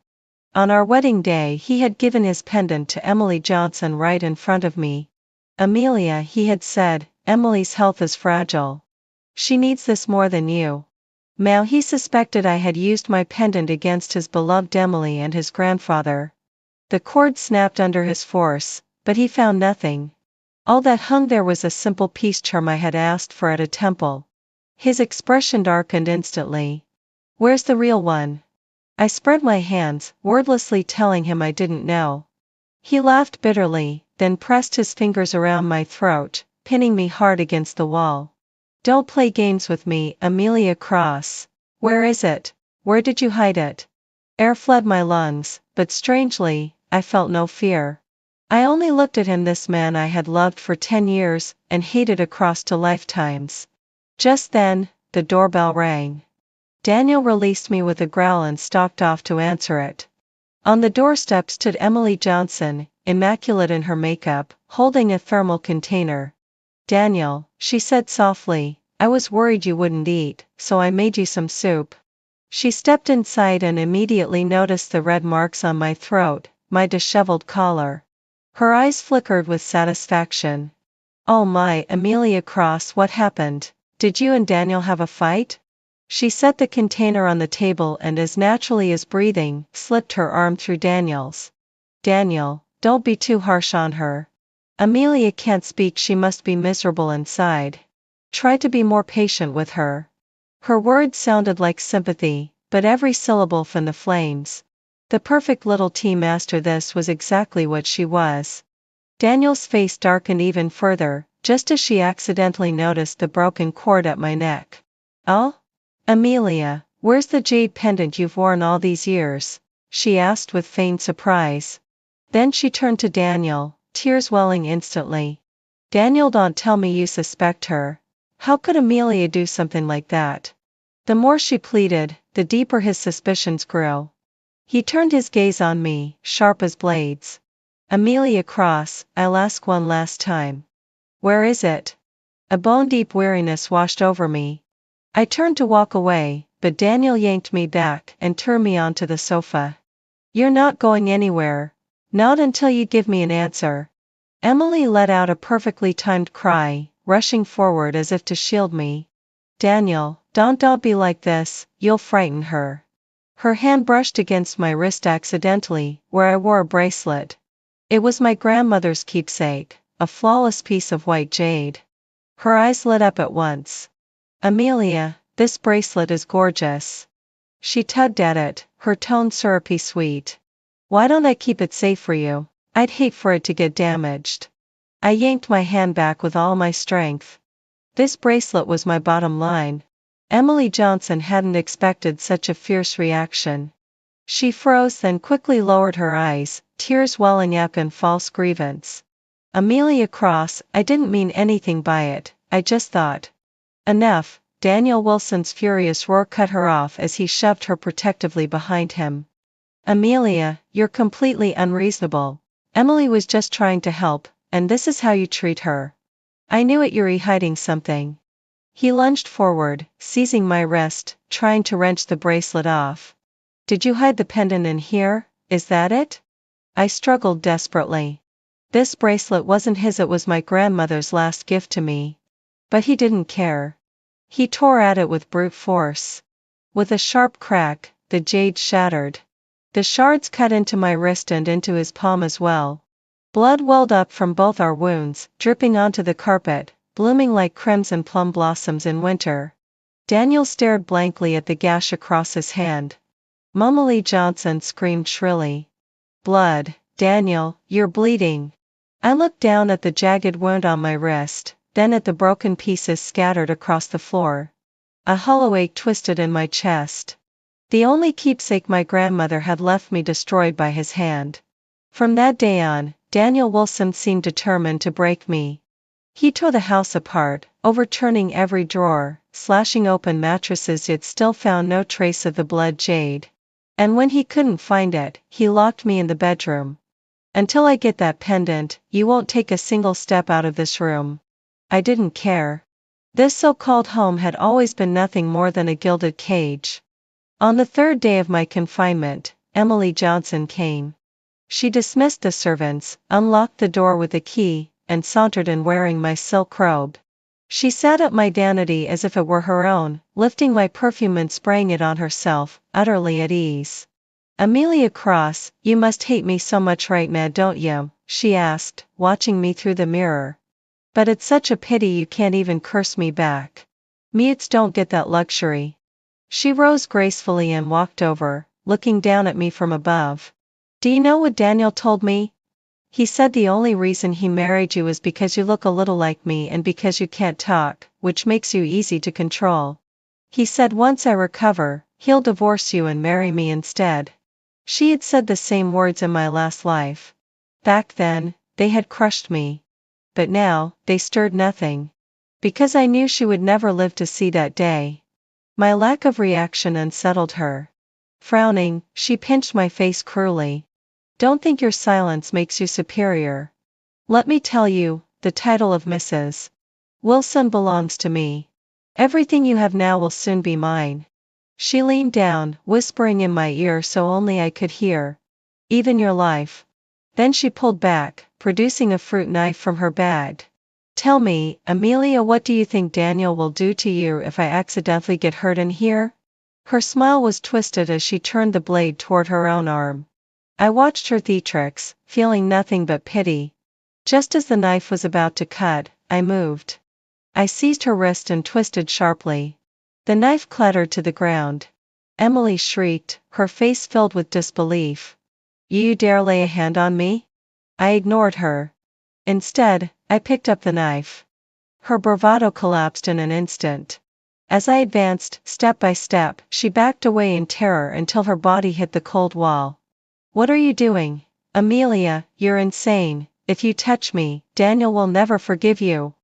On our wedding day he had given his pendant to Emily Johnson right in front of me. Amelia, he had said, Emily's health is fragile. She needs this more than you. Now he suspected I had used my pendant against his beloved Emily and his grandfather. The cord snapped under his force, but he found nothing. All that hung there was a simple peace charm I had asked for at a temple. His expression darkened instantly. Where's the real one? I spread my hands, wordlessly telling him I didn't know. He laughed bitterly, then pressed his fingers around my throat, pinning me hard against the wall. Don't play games with me, Amelia Cross. Where is it? Where did you hide it? Air fled my lungs, but strangely, I felt no fear. I only looked at him, this man I had loved for 10 years, and hated across 2 lifetimes. Just then, the doorbell rang. Daniel released me with a growl and stalked off to answer it. On the doorstep stood Emily Johnson, immaculate in her makeup, holding a thermal container. Daniel, she said softly, I was worried you wouldn't eat, so I made you some soup. She stepped inside and immediately noticed the red marks on my throat, my disheveled collar. Her eyes flickered with satisfaction. Oh my, Amelia Cross, what happened? Did you and Daniel have a fight? She set the container on the table and as naturally as breathing, slipped her arm through Daniel's. Daniel, don't be too harsh on her. Amelia can't speak, she must be miserable inside. Try to be more patient with her. Her words sounded like sympathy, but every syllable from the flames. The perfect little tea master, this was exactly what she was. Daniel's face darkened even further, just as she accidentally noticed the broken cord at my neck. Oh? Amelia, where's the jade pendant you've worn all these years? She asked with feigned surprise. Then she turned to Daniel, tears welling instantly. Daniel, don't tell me you suspect her. How could Amelia do something like that? The more she pleaded, the deeper his suspicions grew. He turned his gaze on me, sharp as blades. Amelia Cross, I'll ask one last time. Where is it? A bone-deep weariness washed over me. I turned to walk away, but Daniel yanked me back and turned me onto the sofa. You're not going anywhere. Not until you give me an answer. Emily let out a perfectly timed cry, rushing forward as if to shield me. Daniel, don't be like this, you'll frighten her. Her hand brushed against my wrist accidentally, where I wore a bracelet. It was my grandmother's keepsake, a flawless piece of white jade. Her eyes lit up at once. Amelia, this bracelet is gorgeous. She tugged at it, her tone syrupy sweet. Why don't I keep it safe for you? I'd hate for it to get damaged. I yanked my hand back with all my strength. This bracelet was my bottom line. Emily Johnson hadn't expected such a fierce reaction. She froze, then quickly lowered her eyes, tears welling up in false grievance. Amelia Cross, I didn't mean anything by it, I just thought. Enough. Daniel Wilson's furious roar cut her off as he shoved her protectively behind him. Amelia, you're completely unreasonable. Emily was just trying to help, and this is how you treat her. I knew it, you're hiding something. He lunged forward, seizing my wrist, trying to wrench the bracelet off. Did you hide the pendant in here, is that it? I struggled desperately. This bracelet wasn't his, it was my grandmother's last gift to me. But he didn't care. He tore at it with brute force. With a sharp crack, the jade shattered. The shards cut into my wrist and into his palm as well. Blood welled up from both our wounds, dripping onto the carpet, blooming like crimson plum blossoms in winter. Daniel stared blankly at the gash across his hand. Emily Johnson screamed shrilly. Blood, Daniel, you're bleeding. I looked down at the jagged wound on my wrist, then at the broken pieces scattered across the floor. A hollow ache twisted in my chest. The only keepsake my grandmother had left me destroyed by his hand. From that day on, Daniel Wilson seemed determined to break me. He tore the house apart, overturning every drawer, slashing open mattresses, yet still found no trace of the blood jade. And when he couldn't find it, he locked me in the bedroom. Until I get that pendant, you won't take a single step out of this room. I didn't care. This so-called home had always been nothing more than a gilded cage. On the third day of my confinement, Emily Johnson came. She dismissed the servants, unlocked the door with a key, and sauntered in wearing my silk robe. She sat at my vanity as if it were her own, lifting my perfume and spraying it on herself, utterly at ease. Amelia Cross, you must hate me so much right now, don't you? She asked, watching me through the mirror. But it's such a pity you can't even curse me back. Mutes don't get that luxury. She rose gracefully and walked over, looking down at me from above. Do you know what Daniel told me? He said the only reason he married you is because you look a little like me and because you can't talk, which makes you easy to control. He said once I recover, he'll divorce you and marry me instead. She had said the same words in my last life. Back then, they had crushed me. But now, they stirred nothing. Because I knew she would never live to see that day. My lack of reaction unsettled her. Frowning, she pinched my face cruelly. Don't think your silence makes you superior. Let me tell you, the title of Mrs. Wilson belongs to me. Everything you have now will soon be mine. She leaned down, whispering in my ear so only I could hear. Even your life. Then she pulled back, producing a fruit knife from her bag. Tell me, Amelia, what do you think Daniel will do to you if I accidentally get hurt in here? Her smile was twisted as she turned the blade toward her own arm. I watched her theatrics, feeling nothing but pity. Just as the knife was about to cut, I moved. I seized her wrist and twisted sharply. The knife clattered to the ground. Emily shrieked, her face filled with disbelief. You dare lay a hand on me? I ignored her. Instead, I picked up the knife. Her bravado collapsed in an instant. As I advanced, step by step, she backed away in terror until her body hit the cold wall. What are you doing? Amelia, you're insane. If you touch me, Daniel will never forgive you.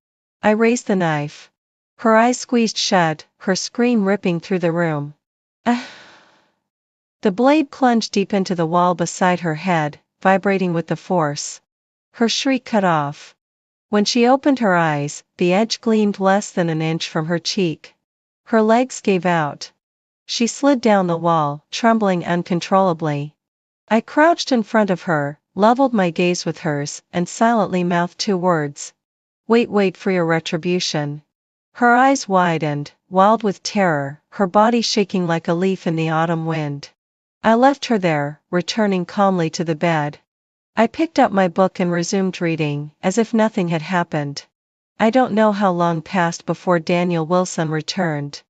I raised the knife. Her eyes squeezed shut, her scream ripping through the room. Ah! The blade plunged deep into the wall beside her head, vibrating with the force. Her shriek cut off. When she opened her eyes, the edge gleamed less than an inch from her cheek. Her legs gave out. She slid down the wall, trembling uncontrollably. I crouched in front of her, leveled my gaze with hers, and silently mouthed two words. Wait for your retribution. Her eyes widened, wild with terror, her body shaking like a leaf in the autumn wind. I left her there, returning calmly to the bed. I picked up my book and resumed reading, as if nothing had happened. I don't know how long passed before Daniel Wilson returned.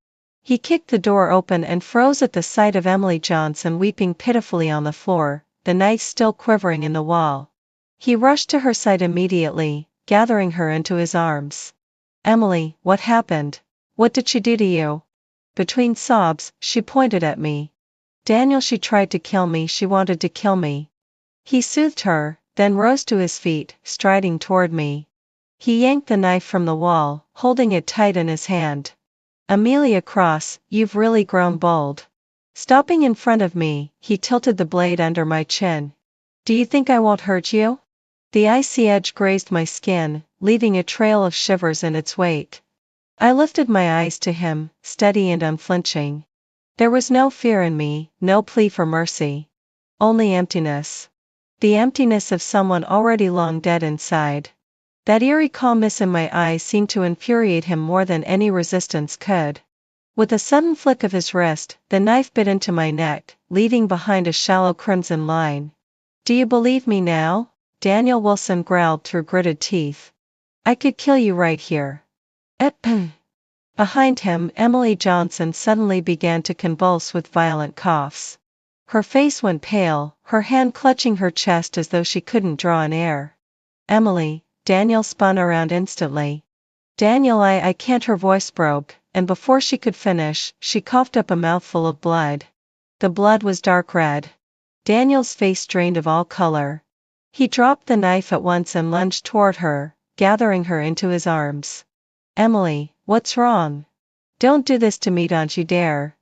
He kicked the door open and froze at the sight of Emily Johnson weeping pitifully on the floor, the knife still quivering in the wall. He rushed to her side immediately, gathering her into his arms. Emily, what happened? What did she do to you? Between sobs, she pointed at me. Daniel, she tried to kill me, she wanted to kill me. He soothed her, then rose to his feet, striding toward me. He yanked the knife from the wall, holding it tight in his hand. Amelia Cross, you've really grown bold. Stopping in front of me, he tilted the blade under my chin. Do you think I won't hurt you? The icy edge grazed my skin, leaving a trail of shivers in its wake. I lifted my eyes to him, steady and unflinching. There was no fear in me, no plea for mercy. Only emptiness. The emptiness of someone already long dead inside. That eerie calmness in my eyes seemed to infuriate him more than any resistance could. With a sudden flick of his wrist, the knife bit into my neck, leaving behind a shallow crimson line. Do you believe me now? Daniel Wilson growled through gritted teeth. I could kill you right here. Behind him, Emily Johnson suddenly began to convulse with violent coughs. Her face went pale, her hand clutching her chest as though she couldn't draw in air. Emily, Daniel spun around instantly. Daniel, I can't, her voice broke, and before she could finish, she coughed up a mouthful of blood. The blood was dark red. Daniel's face drained of all color. He dropped the knife at once and lunged toward her, gathering her into his arms. Emily, what's wrong? Don't do this to me, don't you dare.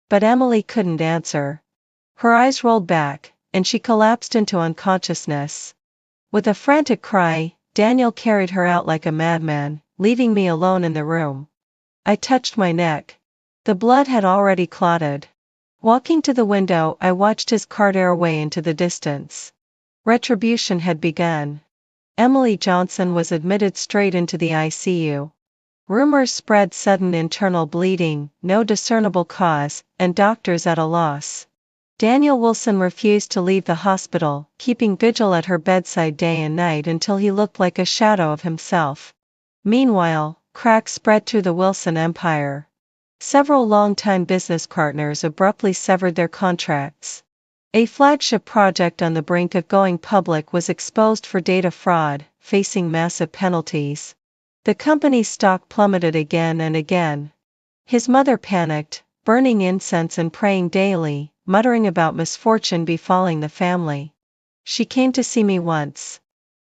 But Emily couldn't answer. Her eyes rolled back, and she collapsed into unconsciousness. With a frantic cry, Daniel carried her out like a madman, leaving me alone in the room. I touched my neck. The blood had already clotted. Walking to the window, I watched his car tear away into the distance. Retribution had begun. Emily Johnson was admitted straight into the ICU. Rumors spread, sudden internal bleeding, no discernible cause, and doctors at a loss. Daniel Wilson refused to leave the hospital, keeping vigil at her bedside day and night until he looked like a shadow of himself. Meanwhile, cracks spread through the Wilson empire. Several longtime business partners abruptly severed their contracts. A flagship project on the brink of going public was exposed for data fraud, facing massive penalties. The company's stock plummeted again and again. His mother panicked, burning incense and praying daily, muttering about misfortune befalling the family. She came to see me once.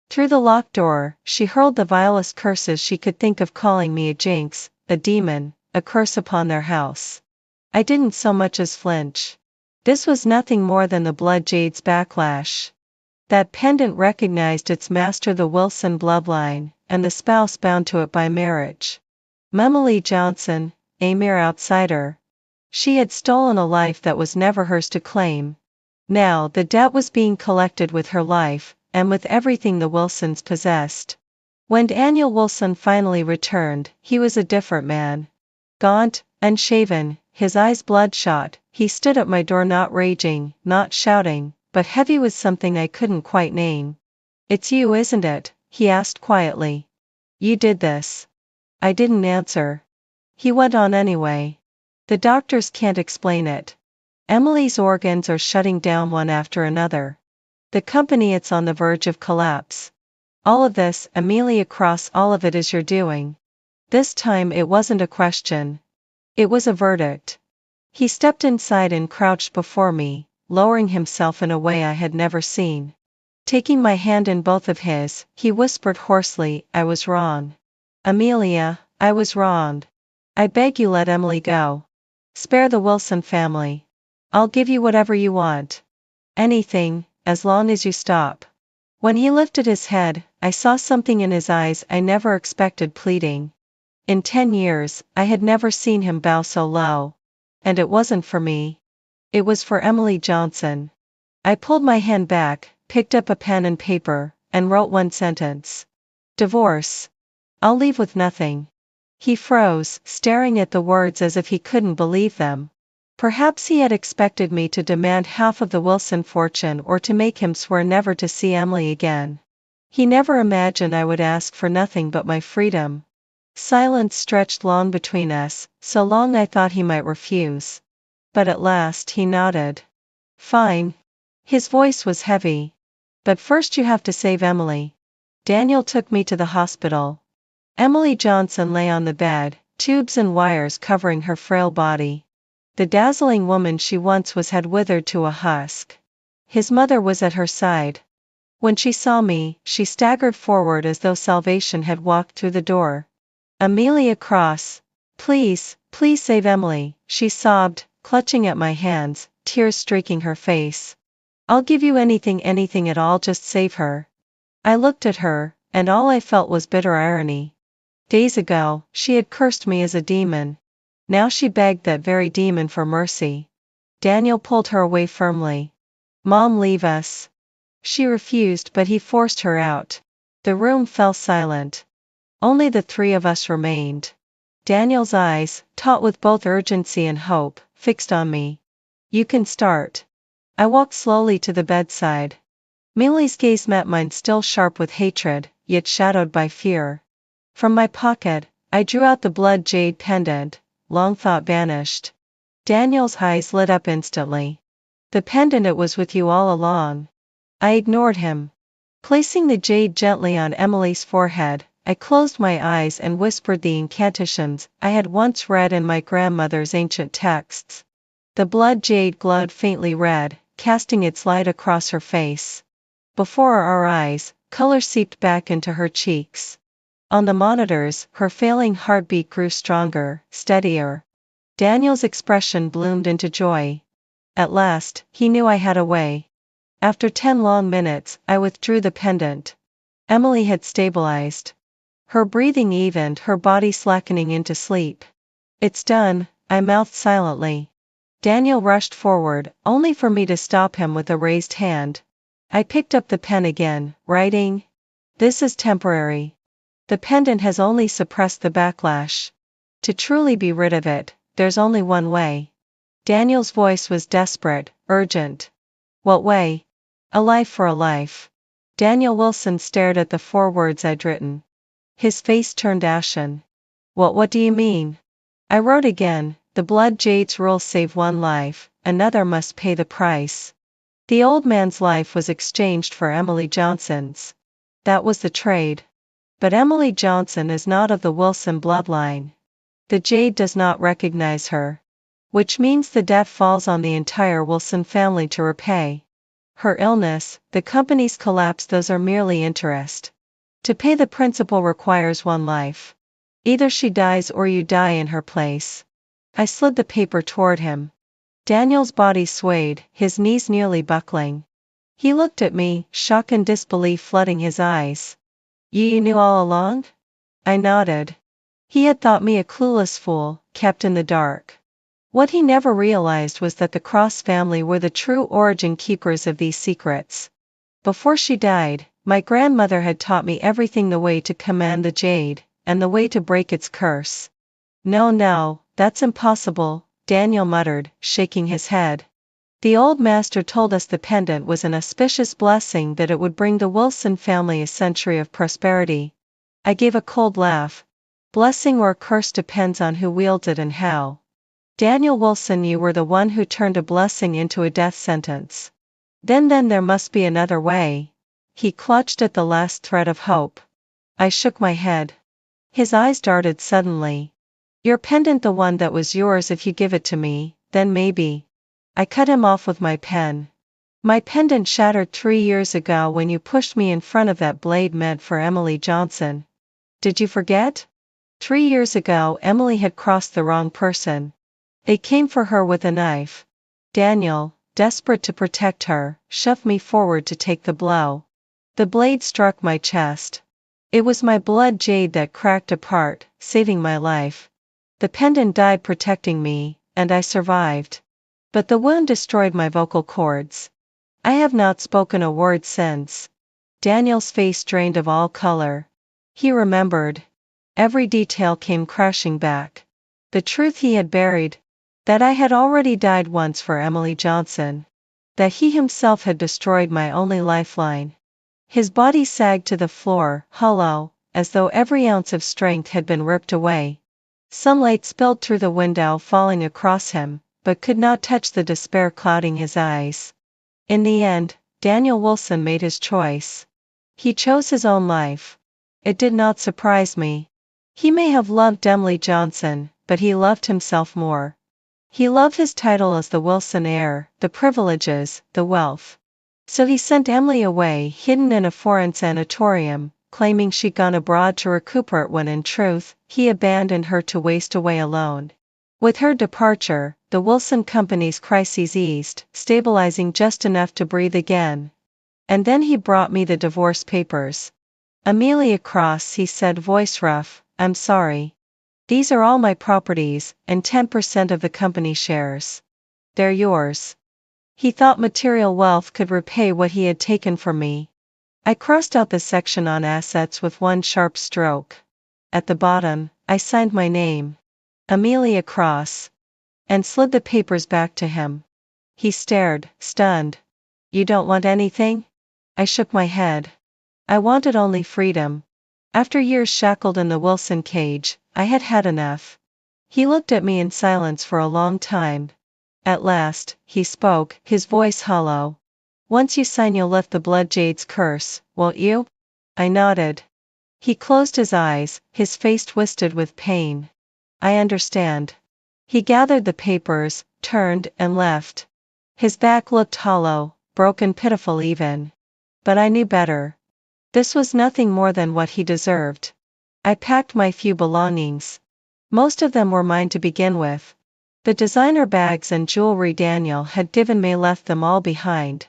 Through the locked door, she hurled the vilest curses she could think of, calling me a jinx, a demon, a curse upon their house. I didn't so much as flinch. This was nothing more than the blood jade's backlash. That pendant recognized its master, the Wilson bloodline, and the spouse bound to it by marriage. Emily Johnson, a mere outsider. She had stolen a life that was never hers to claim. Now the debt was being collected with her life, and with everything the Wilsons possessed. When Daniel Wilson finally returned, he was a different man. Gaunt, unshaven, his eyes bloodshot, he stood at my door, not raging, not shouting, but heavy with something I couldn't quite name. "It's you, isn't it?" he asked quietly. "You did this." I didn't answer. He went on anyway. "The doctors can't explain it. Emily's organs are shutting down one after another. The company, it's on the verge of collapse. All of this, Amelia Cross, all of it is your doing." This time it wasn't a question. It was a verdict. He stepped inside and crouched before me, lowering himself in a way I had never seen. Taking my hand in both of his, he whispered hoarsely, "I was wrong. Amelia, I was wronged. I beg you, let Emily go. Spare the Wilson family. I'll give you whatever you want. Anything, as long as you stop." When he lifted his head, I saw something in his eyes I never expected, pleading. In 10 years, I had never seen him bow so low. And it wasn't for me. It was for Emily Johnson. I pulled my hand back, picked up a pen and paper, and wrote one sentence. "Divorce. I'll leave with nothing." He froze, staring at the words as if he couldn't believe them. Perhaps he had expected me to demand half of the Wilson fortune, or to make him swear never to see Emily again. He never imagined I would ask for nothing but my freedom. Silence stretched long between us, so long I thought he might refuse. But at last he nodded. "Fine." His voice was heavy. "But first you have to save Emily." Daniel took me to the hospital. Emily Johnson lay on the bed, tubes and wires covering her frail body. The dazzling woman she once was had withered to a husk. His mother was at her side. When she saw me, she staggered forward as though salvation had walked through the door. "Amelia Cross, please, please save Emily," she sobbed, clutching at my hands, tears streaking her face. "I'll give you anything, anything at all, just save her." I looked at her, and all I felt was bitter irony. Days ago, she had cursed me as a demon. Now she begged that very demon for mercy. Daniel pulled her away firmly. "Mom, leave us." She refused, but he forced her out. The room fell silent. Only the three of us remained. Daniel's eyes, taut with both urgency and hope, fixed on me. "You can start." I walked slowly to the bedside. Millie's gaze met mine, still sharp with hatred, yet shadowed by fear. From my pocket, I drew out the blood jade pendant, long thought banished. Daniel's eyes lit up instantly. "The pendant, it was with you all along." I ignored him. Placing the jade gently on Emily's forehead, I closed my eyes and whispered the incantations I had once read in my grandmother's ancient texts. The blood jade glowed faintly red, casting its light across her face. Before our eyes, color seeped back into her cheeks. On the monitors, her failing heartbeat grew stronger, steadier. Daniel's expression bloomed into joy. At last, he knew I had a way. After 10 long minutes, I withdrew the pendant. Emily had stabilized. Her breathing evened, her body slackening into sleep. "It's done," I mouthed silently. Daniel rushed forward, only for me to stop him with a raised hand. I picked up the pen again, writing, "This is temporary. The pendant has only suppressed the backlash. To truly be rid of it, there's only one way." Daniel's voice was desperate, urgent. "What way?" "A life for a life." Daniel Wilson stared at the 4 words I'd written. His face turned ashen. What do you mean?" I wrote again, "The blood jade's rules save one life, another must pay the price." The old man's life was exchanged for Emily Johnson's. That was the trade. But Emily Johnson is not of the Wilson bloodline. The jade does not recognize her. Which means the debt falls on the entire Wilson family to repay. Her illness, the company's collapse, those are merely interest. To pay the principal requires one life. Either she dies or you die in her place. I slid the paper toward him. Daniel's body swayed, his knees nearly buckling. He looked at me, shock and disbelief flooding his eyes. You knew all along? I nodded. He had thought me a clueless fool, kept in the dark. What he never realized was that the Cross family were the true origin keepers of these secrets. Before she died, my grandmother had taught me everything: the way to command the jade, and the way to break its curse. No, that's impossible, Daniel muttered, shaking his head. The old master told us the pendant was an auspicious blessing, that it would bring the Wilson family a century of prosperity. I gave a cold laugh. Blessing or curse depends on who wields it and how. Daniel Wilson, you were the one who turned a blessing into a death sentence. Then there must be another way. He clutched at the last thread of hope. I shook my head. His eyes darted suddenly. Your pendant, the one that was yours if you give it to me, then maybe. I cut him off with my pen. My pendant shattered 3 years ago when you pushed me in front of that blade meant for Emily Johnson. Did you forget? 3 years ago Emily had crossed the wrong person. They came for her with a knife. Daniel, desperate to protect her, shoved me forward to take the blow. The blade struck my chest. It was my blood jade that cracked apart, saving my life. The pendant died protecting me, and I survived. But the wound destroyed my vocal cords. I have not spoken a word since. Daniel's face drained of all color. He remembered. Every detail came crashing back. The truth he had buried. That I had already died once for Emily Johnson. That he himself had destroyed my only lifeline. His body sagged to the floor, hollow, as though every ounce of strength had been ripped away. Sunlight spilled through the window, falling across him, but could not touch the despair clouding his eyes. In the end, Daniel Wilson made his choice. He chose his own life. It did not surprise me. He may have loved Emily Johnson, but he loved himself more. He loved his title as the Wilson heir, the privileges, the wealth. So he sent Emily away, hidden in a foreign sanatorium, claiming she'd gone abroad to recuperate when in truth, he abandoned her to waste away alone. With her departure, the Wilson Company's crises eased, stabilizing just enough to breathe again. And then he brought me the divorce papers. Amelia Cross, he said, voice rough, I'm sorry. These are all my properties, and 10% of the company shares. They're yours. He thought material wealth could repay what he had taken from me. I crossed out the section on assets with one sharp stroke. At the bottom, I signed my name. Amelia Cross. And slid the papers back to him. He stared, stunned. You don't want anything? I shook my head. I wanted only freedom. After years shackled in the Wilson cage, I had had enough. He looked at me in silence for a long time. At last, he spoke, his voice hollow. Once you sign, you'll lift the blood jade's curse, won't you? I nodded. He closed his eyes, his face twisted with pain. I understand. He gathered the papers, turned, and left. His back looked hollow, broken, pitiful even. But I knew better. This was nothing more than what he deserved. I packed my few belongings. Most of them were mine to begin with. The designer bags and jewelry Daniel had given me, left them all behind.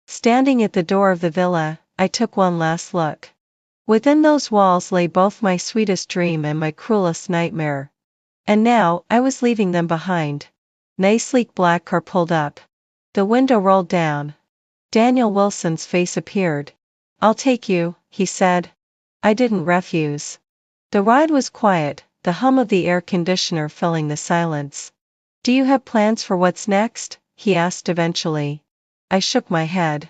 Standing at the door of the villa, I took one last look. Within those walls lay both my sweetest dream and my cruelest nightmare. And now, I was leaving them behind. A sleek black car pulled up. The window rolled down. Daniel Wilson's face appeared. I'll take you, he said. I didn't refuse. The ride was quiet, the hum of the air conditioner filling the silence. Do you have plans for what's next? He asked eventually. I shook my head.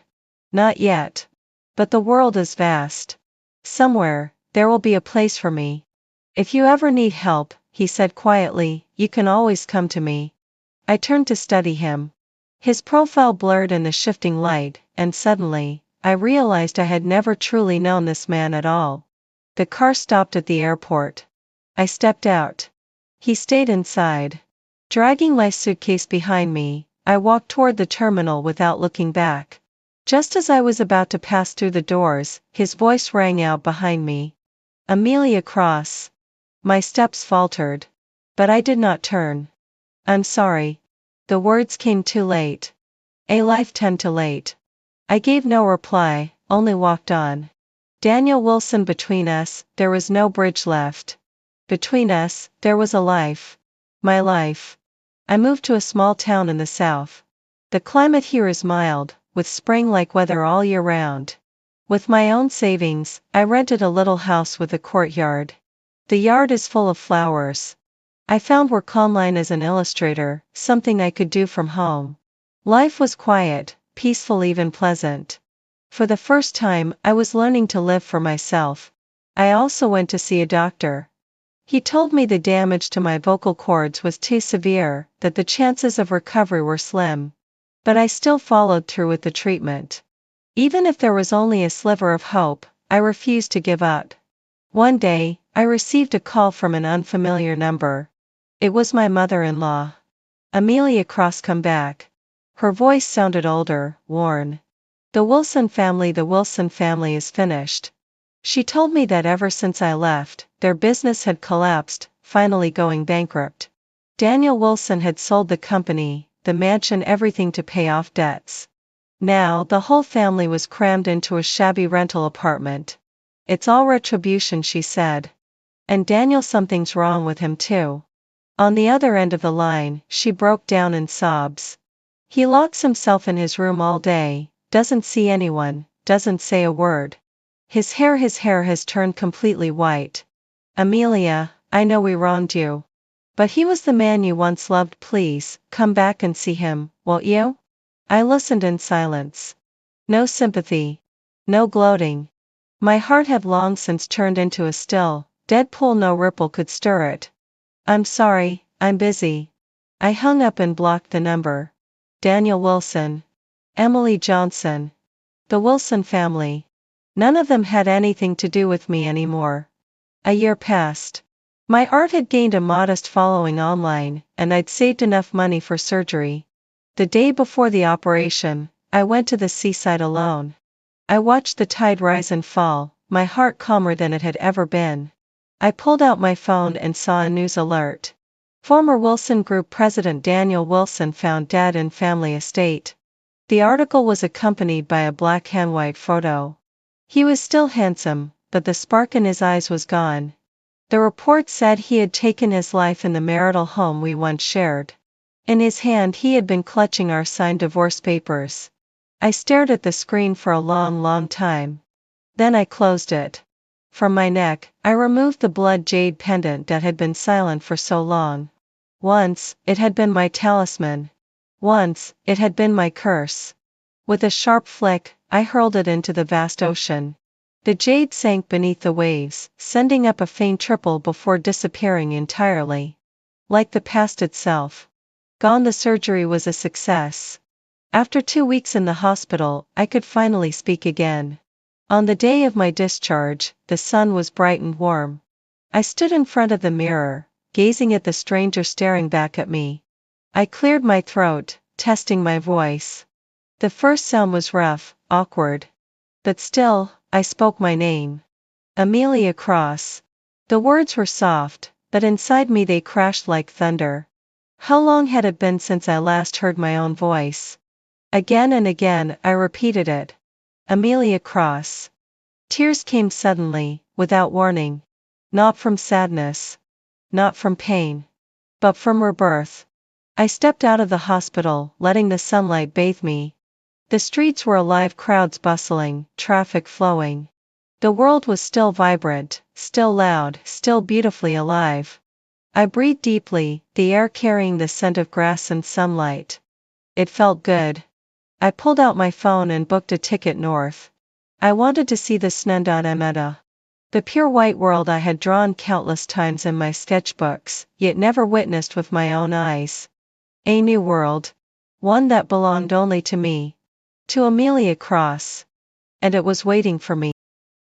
Not yet. But the world is vast. Somewhere, there will be a place for me. If you ever need help, he said quietly, you can always come to me. I turned to study him. His profile blurred in the shifting light, and suddenly, I realized I had never truly known this man at all. The car stopped at the airport. I stepped out. He stayed inside. Dragging my suitcase behind me, I walked toward the terminal without looking back. Just as I was about to pass through the doors, his voice rang out behind me. Amelia Cross. My steps faltered. But I did not turn. I'm sorry. The words came too late. A lifetime too late. I gave no reply, only walked on. Daniel Wilson, between us, there was no bridge left. Between us, there was a life. My life. I moved to a small town in the south. The climate here is mild, with spring-like weather all year round. With my own savings, I rented a little house with a courtyard. The yard is full of flowers. I found work online as an illustrator, something I could do from home. Life was quiet, peaceful, even pleasant. For the first time, I was learning to live for myself. I also went to see a doctor. He told me the damage to my vocal cords was too severe, that the chances of recovery were slim. But I still followed through with the treatment. Even if there was only a sliver of hope, I refused to give up. One day, I received a call from an unfamiliar number. It was my mother-in-law. Amelia Cross, come back. Her voice sounded older, worn. The Wilson family is finished. She told me that ever since I left, their business had collapsed, finally going bankrupt. Daniel Wilson had sold the company, the mansion, everything to pay off debts. Now, the whole family was crammed into a shabby rental apartment. It's all retribution, she said. And Daniel, something's wrong with him too. On the other end of the line, she broke down in sobs. He locks himself in his room all day, doesn't see anyone, doesn't say a word. His hair has turned completely white. Amelia, I know we wronged you. But he was the man you once loved. Please, come back and see him, won't you? I listened in silence. No sympathy. No gloating. My heart had long since turned into a still, dead pool. No ripple could stir it. I'm sorry, I'm busy. I hung up and blocked the number. Daniel Wilson. Emily Johnson. The Wilson family. None of them had anything to do with me anymore. A year passed. My art had gained a modest following online, and I'd saved enough money for surgery. The day before the operation, I went to the seaside alone. I watched the tide rise and fall, my heart calmer than it had ever been. I pulled out my phone and saw a news alert. Former Wilson Group president Daniel Wilson found dead in family estate. The article was accompanied by a black and white photo. He was still handsome, but the spark in his eyes was gone. The report said he had taken his life in the marital home we once shared. In his hand he had been clutching our signed divorce papers. I stared at the screen for a long time. Then I closed it. From my neck, I removed the blood jade pendant that had been silent for so long. Once, it had been my talisman. Once, it had been my curse. With a sharp flick, I hurled it into the vast ocean. The jade sank beneath the waves, sending up a faint ripple before disappearing entirely. Like the past itself. Gone. The surgery was a success. After 2 weeks in the hospital, I could finally speak again. On the day of my discharge, the sun was bright and warm. I stood in front of the mirror, gazing at the stranger staring back at me. I cleared my throat, testing my voice. The first sound was rough, awkward. But still, I spoke my name. Amelia Cross. The words were soft, but inside me they crashed like thunder. How long had it been since I last heard my own voice? Again and again, I repeated it. Amelia Cross. Tears came suddenly, without warning. Not from sadness. Not from pain. But from rebirth. I stepped out of the hospital, letting the sunlight bathe me. The streets were alive, crowds bustling, traffic flowing. The world was still vibrant, still loud, still beautifully alive. I breathed deeply, the air carrying the scent of grass and sunlight. It felt good. I pulled out my phone and booked a ticket north. I wanted to see the Snundameta. The pure white world I had drawn countless times in my sketchbooks, yet never witnessed with my own eyes. A new world. One that belonged only to me. To Amelia Cross. And it was waiting for me.